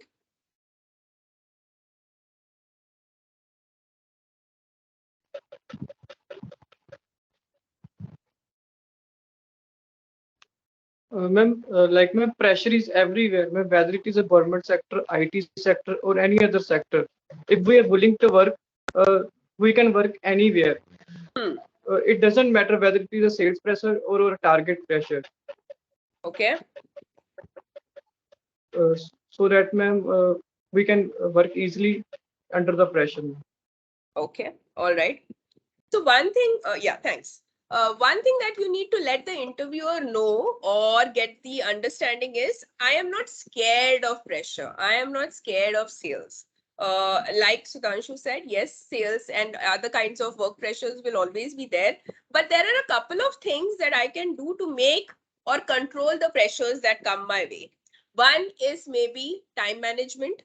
[SPEAKER 4] Ma'am, pressure is everywhere, ma'am, whether it is a government sector, IT sector, or any other sector. If we are willing to work, we can work anywhere. It doesn't matter whether it is a sales pressure or a target pressure.
[SPEAKER 1] Okay.
[SPEAKER 4] So that, ma'am, we can work easily under the pressure.
[SPEAKER 1] Okay. All right. So one thing, yeah, thanks. One thing that you need to let the interviewer know or get the understanding is, I am not scared of pressure. I am not scared of sales. Like Sudhanshu said, yes, sales and other kinds of work pressures will always be there. But there are a couple of things that I can do to make or control the pressures that come my way. One is maybe time management,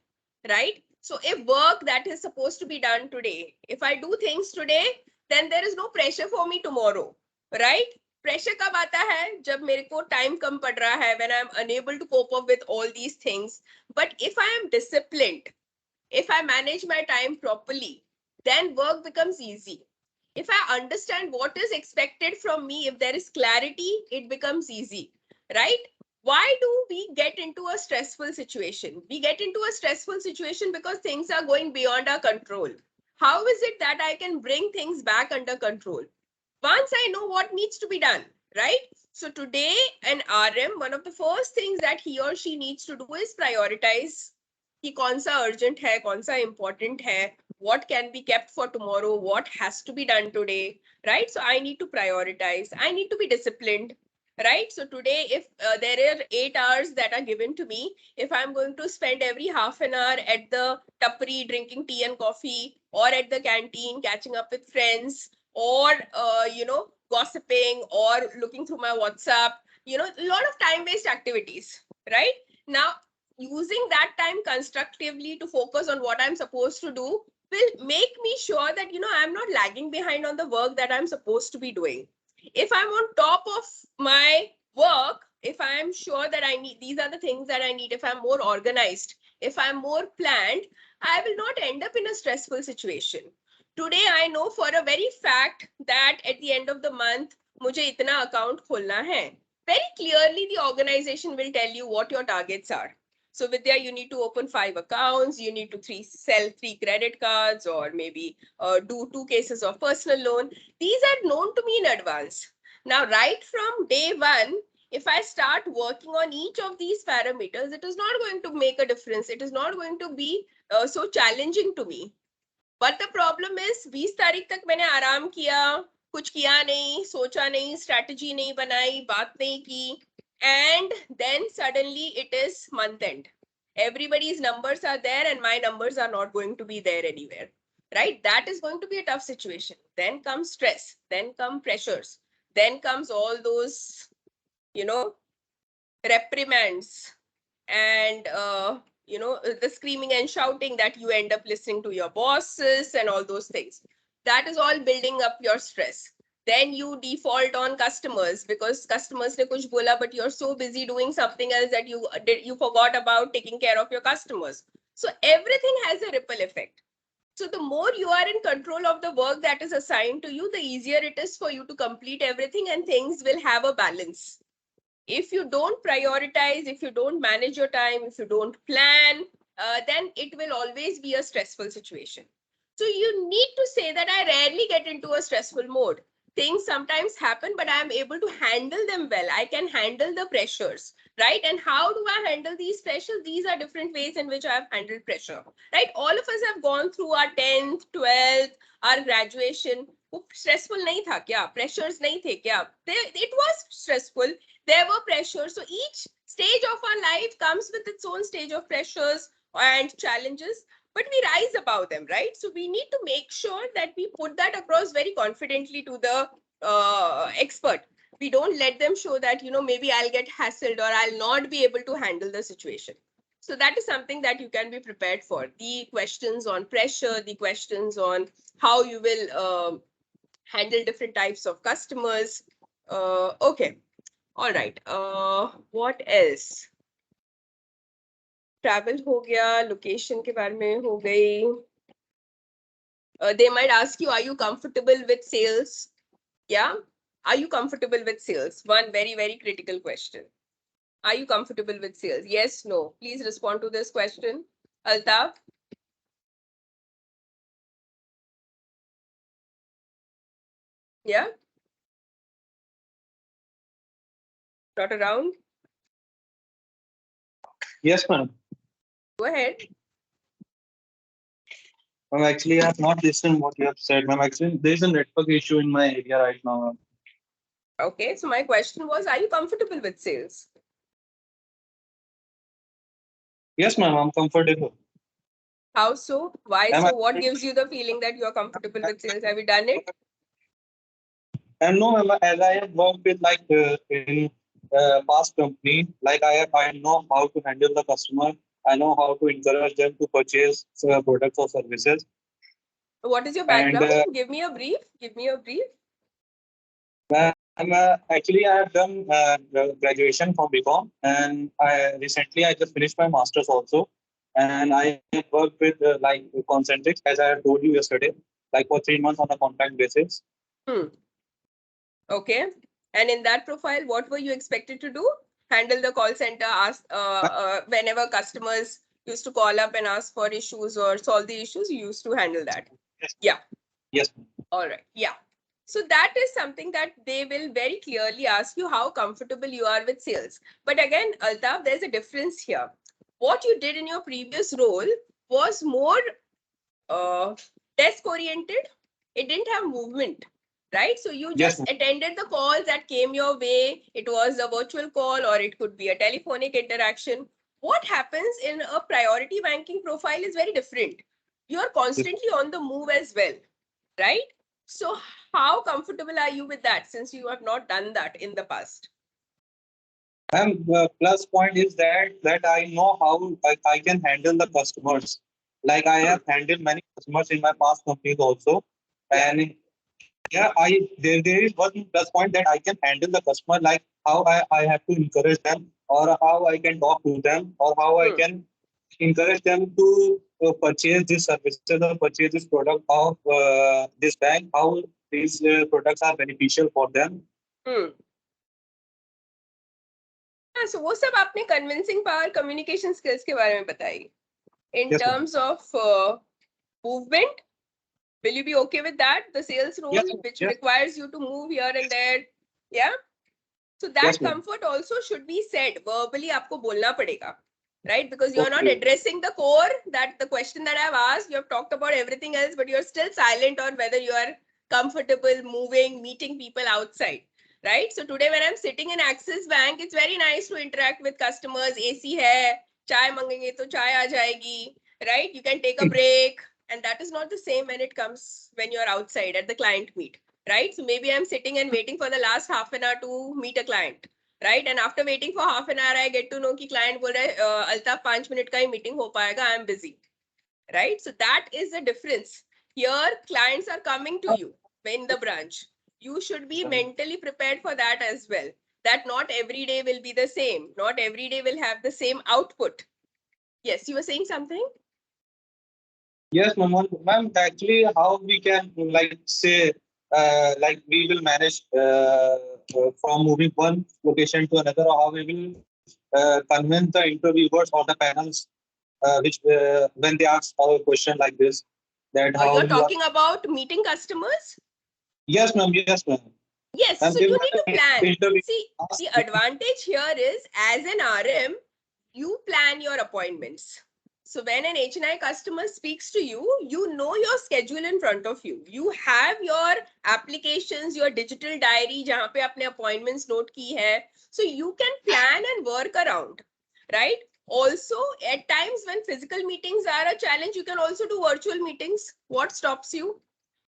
[SPEAKER 1] right? So if work that is supposed to be done today, if I do things today, then there is no pressure for me tomorrow, right? Pressure कब आता है जब मेरे को time कम पड़ रहा है, when I am unable to cope up with all these things. But if I am disciplined, if I manage my time properly, then work becomes easy. If I understand what is expected from me, if there is clarity, it becomes easy, right? Why do we get into a stressful situation? We get into a stressful situation because things are going beyond our control. How is it that I can bring things back under control? Once I know what needs to be done, right? So today, an RM, one of the first things that he or she needs to do is prioritize कि कौन सा urgent है, कौन सा important है, what can be kept for tomorrow, what has to be done today, right? So I need to prioritize. I need to be disciplined, right? So today, if there are 8 hours that are given to me, if I'm going to spend every half an hour at the tapri drinking tea and coffee, or at the canteen catching up with friends, or gossiping, or looking through my WhatsApp, a lot of time based activities, right? Now, using that time constructively to focus on what I'm supposed to do will make me sure that I'm not lagging behind on the work that I'm supposed to be doing. If I'm on top of my work, if I'm sure that I need, these are the things that I need, if I'm more organized, if I'm more planned, I will not end up in a stressful situation. Today, I know for a very fact that at the end of the month, मुझे इतना account खोलना है. Very clearly, the organization will tell you what your targets are. So Vidya, you need to open 5 accounts, you need to sell 3 credit cards, or maybe do 2 cases of personal loan. These are known to me in advance. Now, right from day one, if I start working on each of these parameters, it is not going to make a difference. It is not going to be so challenging to me. But the problem is 20 तारीख तक मैंने आराम किया, कुछ किया नहीं, सोचा नहीं, strategy नहीं बनाई, बात नहीं की, and then suddenly it is month end. Everybody's numbers are there and my numbers are not going to be there anywhere, right? That is going to be a tough situation. Then comes stress, then come pressures, then comes all those, reprimands, and the screaming and shouting that you end up listening to your bosses and all those things. That is all building up your stress. Then you default on customers because customers ne kuch bola, but you're so busy doing something else that you forgot about taking care of your customers. So everything has a ripple effect. So the more you are in control of the work that is assigned to you, the easier it is for you to complete everything, and things will have a balance. If you don't prioritize, if you don't manage your time, if you don't plan, then it will always be a stressful situation. So you need to say that I rarely get into a stressful mode. Things sometimes happen, but I am able to handle them well. I can handle the pressures, right? And how do I handle these pressures? These are different ways in which I have handled pressure, right? All of us have gone through our 10th, 12th, our graduation. वो stressful नहीं था क्या? Pressures नहीं थे क्या? It was stressful. There were pressures. So each stage of our life comes with its own stage of pressures and challenges, but we rise above them, right? So we need to make sure that we put that across very confidently to the expert. We don't let them show that, maybe I'll get hassled or I'll not be able to handle the situation. So that is something that you can be prepared for. The questions on pressure, the questions on how you will handle different types of customers. Okay. All right. What else? Travel हो गया, location के बारे में हो गई. They might ask you, are you comfortable with sales? Yeah. Are you comfortable with sales? One very, very critical question. Are you comfortable with sales? Yes, no. Please respond to this question. Altaf? Yeah? Not around?
[SPEAKER 5] Yes, ma'am.
[SPEAKER 1] Go ahead.
[SPEAKER 5] Ma'am, actually, I have not listened what you have said. Ma'am, actually, there is a network issue in my area right now, ma'am.
[SPEAKER 1] Okay, so my question was, are you comfortable with sales?
[SPEAKER 5] Yes, ma'am, I'm comfortable.
[SPEAKER 1] How so? Why
[SPEAKER 5] Ma'am,
[SPEAKER 1] so? What gives you the feeling that you are comfortable with sales? Have you done it?
[SPEAKER 5] And no, ma'am, as I have worked with in past company, I know how to handle the customer. I know how to encourage them to purchase products or services.
[SPEAKER 1] What is your
[SPEAKER 5] And
[SPEAKER 1] background? Give me a brief. Give me a brief.
[SPEAKER 5] actually, I have done graduation from BCom, and I just finished my masters also. And I have worked with Concentrics, as I have told you yesterday, like for 3 months on a contract basis.
[SPEAKER 1] Okay. And in that profile, what were you expected to do? handle the call center, ask whenever customers used to call up and ask for issues or solve the issues, you used to handle that.
[SPEAKER 5] Yes.
[SPEAKER 1] Yeah.
[SPEAKER 5] Yes.
[SPEAKER 1] All right. Yeah. So that is something that they will very clearly ask you how comfortable you are with sales. But again, Altaf, there's a difference here. What you did in your previous role was more desk oriented. It didn't have movement, right? So you
[SPEAKER 5] Yes,
[SPEAKER 1] just attended the calls that came your way. It was a virtual call or it could be a telephonic interaction. What happens in a priority banking profile is very different. You are constantly on the move as well, right? So how comfortable are you with that since you have not done that in the past?
[SPEAKER 5] and plus point is that I know how I can handle the customers. Like I have handled many customers in my past companies also, and yeah, there is one plus point that I can handle the customer, like how I have to encourage them, or how I can talk to them, or how I can encourage them to purchase this services or purchase this product of this bank, how these products are beneficial for them.
[SPEAKER 1] हाँ, so वो सब आपने convincing power, communication skills के बारे में बताई. In
[SPEAKER 5] Yes, ma'am.
[SPEAKER 1] terms of movement, will you be okay with that? The sales role,
[SPEAKER 5] Yes,
[SPEAKER 1] which
[SPEAKER 5] yes.
[SPEAKER 1] requires you to move here and there, yeah. So that
[SPEAKER 5] Yes, ma'am.
[SPEAKER 1] comfort also should be said verbally. आपको बोलना पड़ेगा, right? Because you are not
[SPEAKER 5] Okay.
[SPEAKER 1] addressing the core. That the question that I have asked, you have talked about everything else, but you're still silent on whether you are comfortable moving, meeting people outside. Right. So today, when I'm sitting in Axis Bank, it's very nice to interact with customers. AC है, चाय मांगेंगे तो चाय आ जाएगी. Right. You can take a break, and that is not the same when it comes when you're outside at the client meet. Right. So maybe I'm sitting and waiting for the last half an hour to meet a client. Right. And after waiting for half an hour, I get to know कि client बोल रहा है Altaf 5 minute का ही meeting हो पाएगा. I'm busy. Right. So that is the difference. Here, clients are coming to you in the branch. You should be mentally prepared for that as well. That not every day will be the same. Not every day will have the same output. Yes, you were saying something?
[SPEAKER 5] Yes, ma'am. Actually, how we can like say like we will manage from moving one location to another, or how we will convince the interviewers or the panels which when they ask a question like this, that how
[SPEAKER 1] You're
[SPEAKER 5] you are.
[SPEAKER 1] talking about meeting customers?
[SPEAKER 5] Yes, ma'am. Yes, ma'am.
[SPEAKER 1] Yes,
[SPEAKER 5] And
[SPEAKER 1] so
[SPEAKER 5] if
[SPEAKER 1] you need to plan.
[SPEAKER 5] interview
[SPEAKER 1] See,
[SPEAKER 5] ask,
[SPEAKER 1] the advantage here is as an RM, you plan your appointments. So when an HNI customer speaks to you, you know your schedule in front of you. You have your applications, your digital diary, जहाँ पे अपने appointments note की है. So you can plan and work around, right? Also, at times when physical meetings are a challenge, you can also do virtual meetings. What stops you?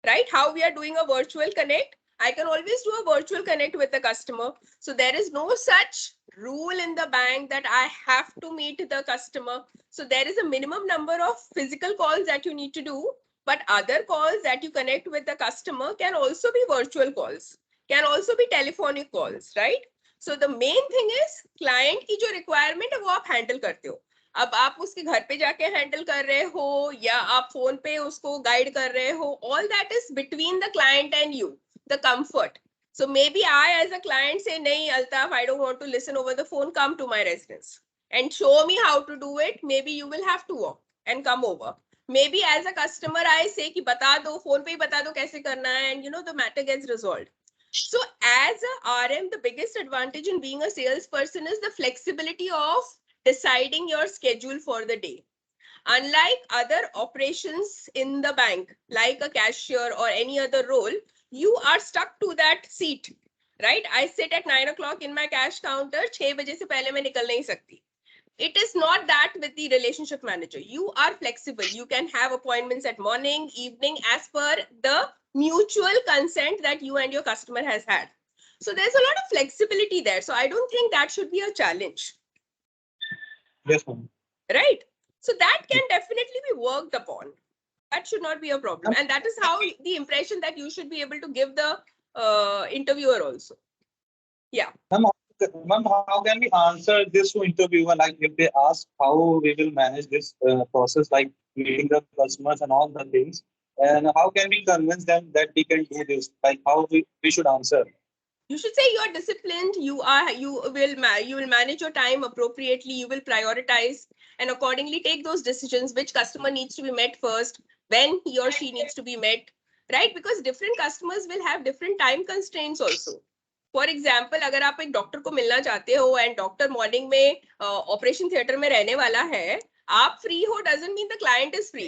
[SPEAKER 1] Right? How we are doing a virtual connect, I can always do a virtual connect with the customer. So there is no such rule in the bank that I have to meet the customer. So there is a minimum number of physical calls that you need to do, but other calls that you connect with the customer can also be virtual calls, can also be telephonic calls, right? So the main thing is client की जो requirement है वो आप handle करते हो. अब आप उसके घर पे जाके हैंडल कर रहे हो या आप फोन पे उसको गाइड कर रहे हो, all that is between the client and you, the comfort. So maybe I as a client say, nahi Altaf, I don't want to listen over the phone, come to my residence and show me how to do it. Maybe you will have to walk and come over. Maybe as a customer I say कि बता दो, phone पे ही बता दो कैसे करना है, and you know the matter gets resolved. So as a RM, the biggest advantage in being a salesperson is the flexibility of deciding your schedule for the day. Unlike other operations in the bank, like a cashier or any other role, you are stuck to that seat, right? I sit at 9 o'clock in my cash counter, 6 बजे से पहले मैं निकल नहीं सकती. It is not that with the relationship manager. You are flexible. You can have appointments at morning, evening, as per the mutual consent that you and your customer has had. So there's a lot of flexibility there. So I don't think that should be a challenge.
[SPEAKER 5] yes, ma'am.
[SPEAKER 1] Right? So that can definitely be worked upon. That should not be a problem. And that is how the impression that you should be able to give the interviewer also. Yeah.
[SPEAKER 5] Ma'am, how can we answer this to interviewer? Like if they ask how we will manage this process, like meeting the customers and all the things, and how can we convince them that we can do this? Like how we should answer?
[SPEAKER 1] You should say you are disciplined. You will manage your time appropriately. You will prioritize and accordingly take those decisions. Which customer needs to be met first? When he or she needs to be met, right? Because different customers will have different time constraints also. For example अगर आप एक doctor को मिलना चाहते हो and doctor morning में operation theatre में रहने वाला है, आप फ्री हो doesn't mean the client is free,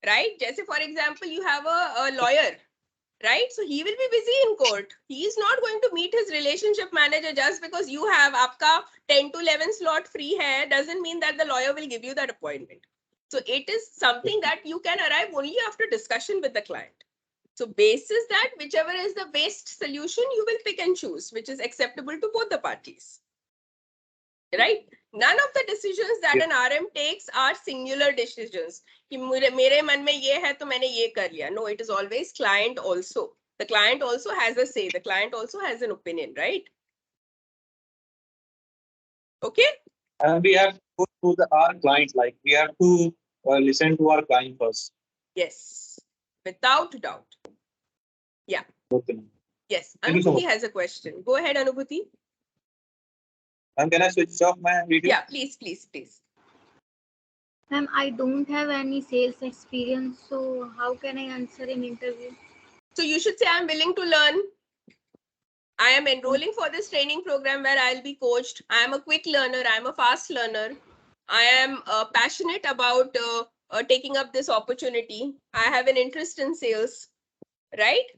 [SPEAKER 1] right? जैसे for example you have a lawyer, right? So he will be busy in court. He is not going to meet his relationship manager just because you have आपका 10 to 11 slot free है, doesn't mean that the lawyer will give you that appointment. So it is something that you can arrive only after discussion with the client. So basis that whichever is the best solution, you will pick and choose, which is acceptable to both the parties. Right? None of the decisions that an RM takes are singular decisions. कि मेरे मन में ये है तो मैंने ये कर लिया. No, it is always client also. The client also has a say. The client also has an opinion, right? Okay?
[SPEAKER 5] And we have to go to our client, like we have to listen to our client first.
[SPEAKER 1] Yes, without doubt. Yeah.
[SPEAKER 5] Okay.
[SPEAKER 1] Yes,
[SPEAKER 5] Thank you so
[SPEAKER 1] Anubhuti
[SPEAKER 5] much.
[SPEAKER 1] has a question. Go ahead, Anubhuti.
[SPEAKER 5] And can I switch off my video?
[SPEAKER 1] Yeah, please, please, please.
[SPEAKER 2] Ma'am, I don't have any sales experience, so how can I answer an interview?
[SPEAKER 1] So you should say, I'm willing to learn. I am enrolling for this training program where I'll be coached. I am a quick learner. I am a fast learner. I am passionate about taking up this opportunity. I have an interest in sales, right?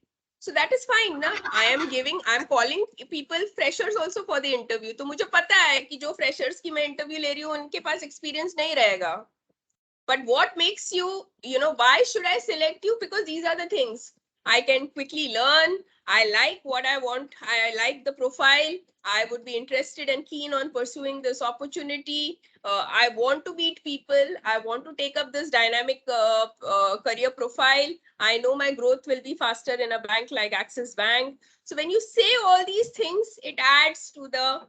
[SPEAKER 1] So that is fine, na? I'm calling people freshers also for the interview. तो मुझे पता है कि जो freshers की मैं interview ले रही हूँ उनके पास experience नहीं रहेगा. But what makes you, why should I select you? Because these are the things. I can quickly learn. I like what I want. I like the profile. I would be interested and keen on pursuing this opportunity. I want to meet people. I want to take up this dynamic career profile. I know my growth will be faster in a bank like Axis Bank. So when you say all these things, it adds to the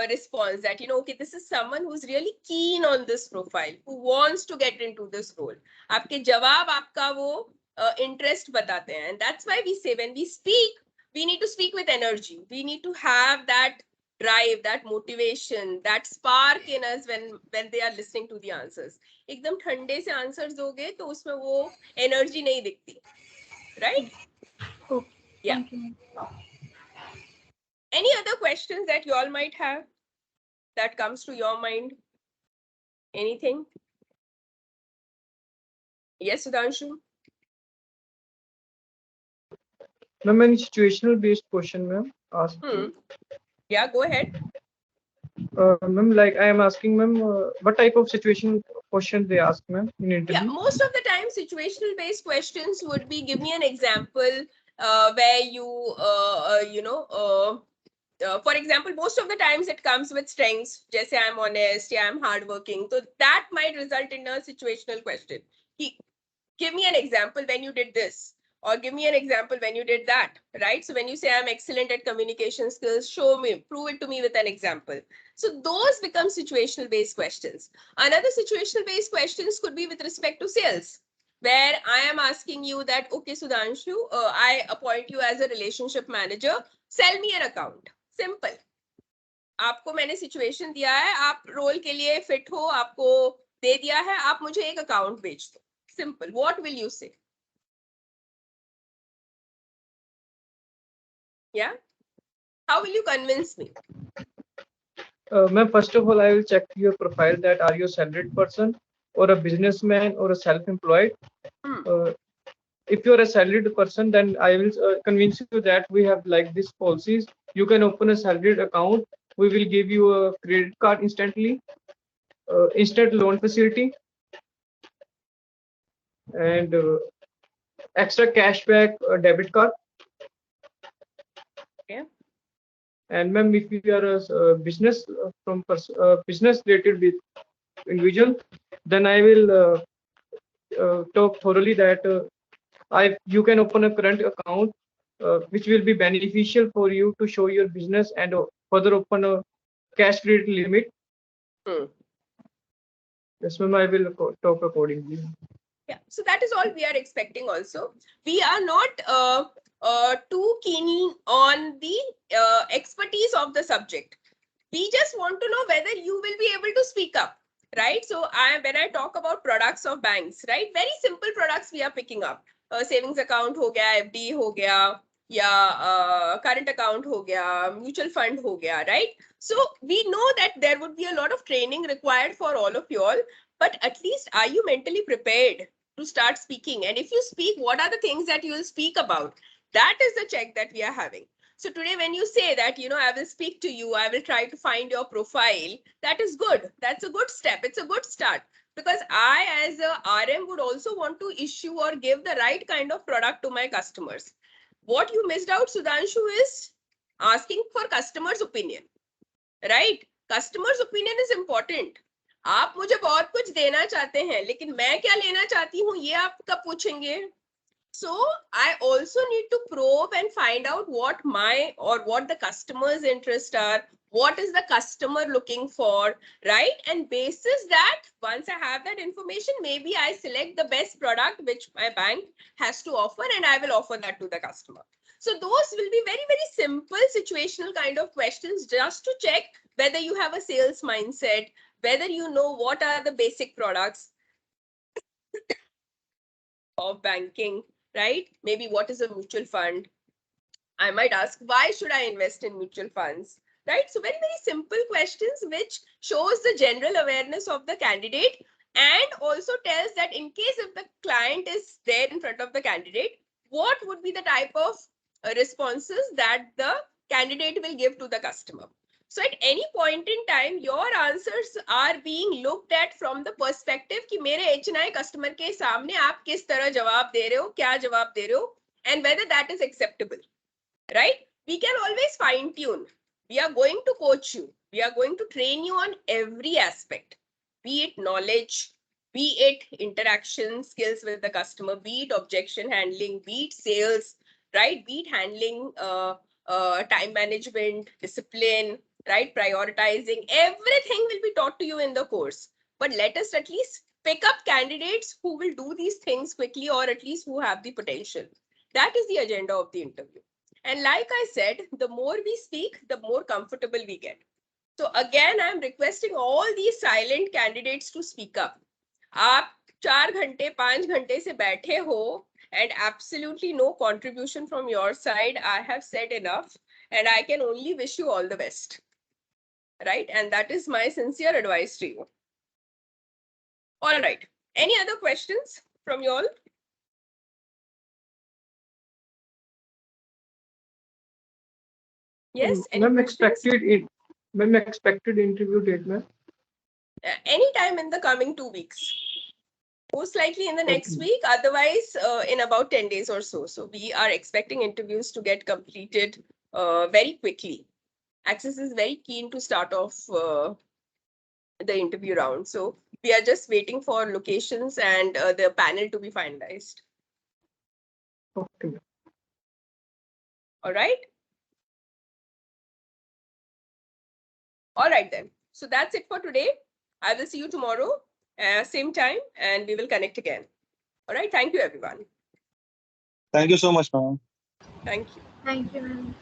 [SPEAKER 1] response that, okay, this is someone who's really keen on this profile, who wants to get into this role. आपके जवाब आपका वो interest बताते हैं. And that's why we say when we speak, we need to speak with energy. We need to have that drive, that motivation, that spark in us when they are listening to the answers. एकदम ठंडे से answers दोगे तो उसमें वो energy नहीं दिखती. Right?
[SPEAKER 2] Okay.
[SPEAKER 1] Yeah.
[SPEAKER 2] Thank you.
[SPEAKER 1] Any other questions that you all might have that comes to your mind? Anything? Yes, Sudhanshu?
[SPEAKER 4] Ma'am, any situational based question, ma'am? Ask.
[SPEAKER 1] Yeah, go ahead.
[SPEAKER 4] Ma'am, like I am asking, ma'am, what type of situation question they ask, ma'am, in interview?
[SPEAKER 1] Yeah, most of the time, situational based questions would be give me an example where you, for example, most of the times it comes with strengths. Just say I'm honest, yeah, I'm hardworking. So that might result in a situational question. Give me an example when you did this, or give me an example when you did that, right? So when you say I'm excellent at communication skills, show me, prove it to me with an example. So those become situational based questions. Another situational based questions could be with respect to sales, where I am asking you that, okay, Sudhanshu, I appoint you as a relationship manager, sell me an account. Simple. आपको मैंने situation दिया है, आप role के लिए fit हो, आपको दे दिया है, आप मुझे एक अकाउंट बेच दो. Simple. What will you say? Yeah. How will you convince me?
[SPEAKER 4] Ma'am, first of all, I will check your profile that are you a salaried person or a businessman or a self-employed. If you're a salaried person, then I will convince you that we have like these policies. You can open a salaried account. We will give you a credit card instantly, instant loan facility, and extra cashback debit card.
[SPEAKER 1] Okay.
[SPEAKER 4] And ma'am, if you are a business business related with individual, then I will talk thoroughly that you can open a current account which will be beneficial for you to show your business and further open a cash credit limit. Yes, ma'am, I will talk accordingly.
[SPEAKER 1] Yeah, so that is all we are expecting also. We are not too keen on the expertise of the subject. We just want to know whether you will be able to speak up, right? So when I talk about products of banks, right, very simple products we are picking up. Savings account ho gaya, FD ho gaya, या current account हो गया, mutual fund हो गया, right? So we know that there would be a lot of training required for all of you all, but at least are you mentally prepared to start speaking? And if you speak, what are the things that you will speak about? That is the check that we are having. So today when you say that, I will speak to you, I will try to find your profile, that is good. That's a good step. It's a good start. Because I, as a RM, would also want to issue or give the right kind of product to my customers. What you missed out, Sudhanshu, is asking for customers' opinion, right? Customers' opinion is important. आप मुझे बहुत कुछ देना चाहते हैं, लेकिन मैं क्या लेना चाहती हूँ ये आप कब पूछेंगे? So I also need to probe and find out what the customer's interests are, what is the customer looking for, right? And basis that, once I have that information, maybe I select the best product which my bank has to offer and I will offer that to the customer. So those will be very, very simple situational kind of questions just to check whether you have a sales mindset, whether you know what are the basic products of banking, right? Maybe what is a mutual fund? I might ask, why should I invest in mutual funds? Right? So very, very simple questions which shows the general awareness of the candidate and also tells that in case if the client is there in front of the candidate, what would be the type of responses that the candidate will give to the customer. So at any point in time, your answers are being looked at from the perspective कि मेरे HNI customer के सामने आप किस तरह जवाब दे रहे हो, क्या जवाब दे रहे हो, and whether that is acceptable, right? We can always fine tune. We are going to coach you. We are going to train you on every aspect, be it knowledge, be it interaction skills with the customer, be it objection handling, be it sales, right? Be it handling time management, discipline, right? Prioritizing, everything will be taught to you in the course. But let us at least pick up candidates who will do these things quickly or at least who have the potential. That is the agenda of the interview. And like I said, the more we speak, the more comfortable we get. So again, I'm requesting all these silent candidates to speak up. आप 4 घंटे 5 घंटे से बैठे हो and absolutely no contribution from your side. I have said enough and I can only wish you all the best, right? And that is my sincere advice to you. All right. Any other questions from you all? Yes.
[SPEAKER 4] Ma'am, expected interview date, ma'am?
[SPEAKER 1] Anytime in the coming 2 weeks. Most likely in the next
[SPEAKER 4] Okay.
[SPEAKER 1] week, otherwise in about 10 days or so. So we are expecting interviews to get completed very quickly. Access is very keen to start off the interview round. So we are just waiting for locations and the panel to be finalized.
[SPEAKER 4] Okay.
[SPEAKER 1] All right. All right then. So that's it for today. I will see you tomorrow, same time, and we will connect again. All right. Thank you, everyone.
[SPEAKER 5] Thank you so much, ma'am.
[SPEAKER 1] Thank you.
[SPEAKER 2] Thank you, ma'am.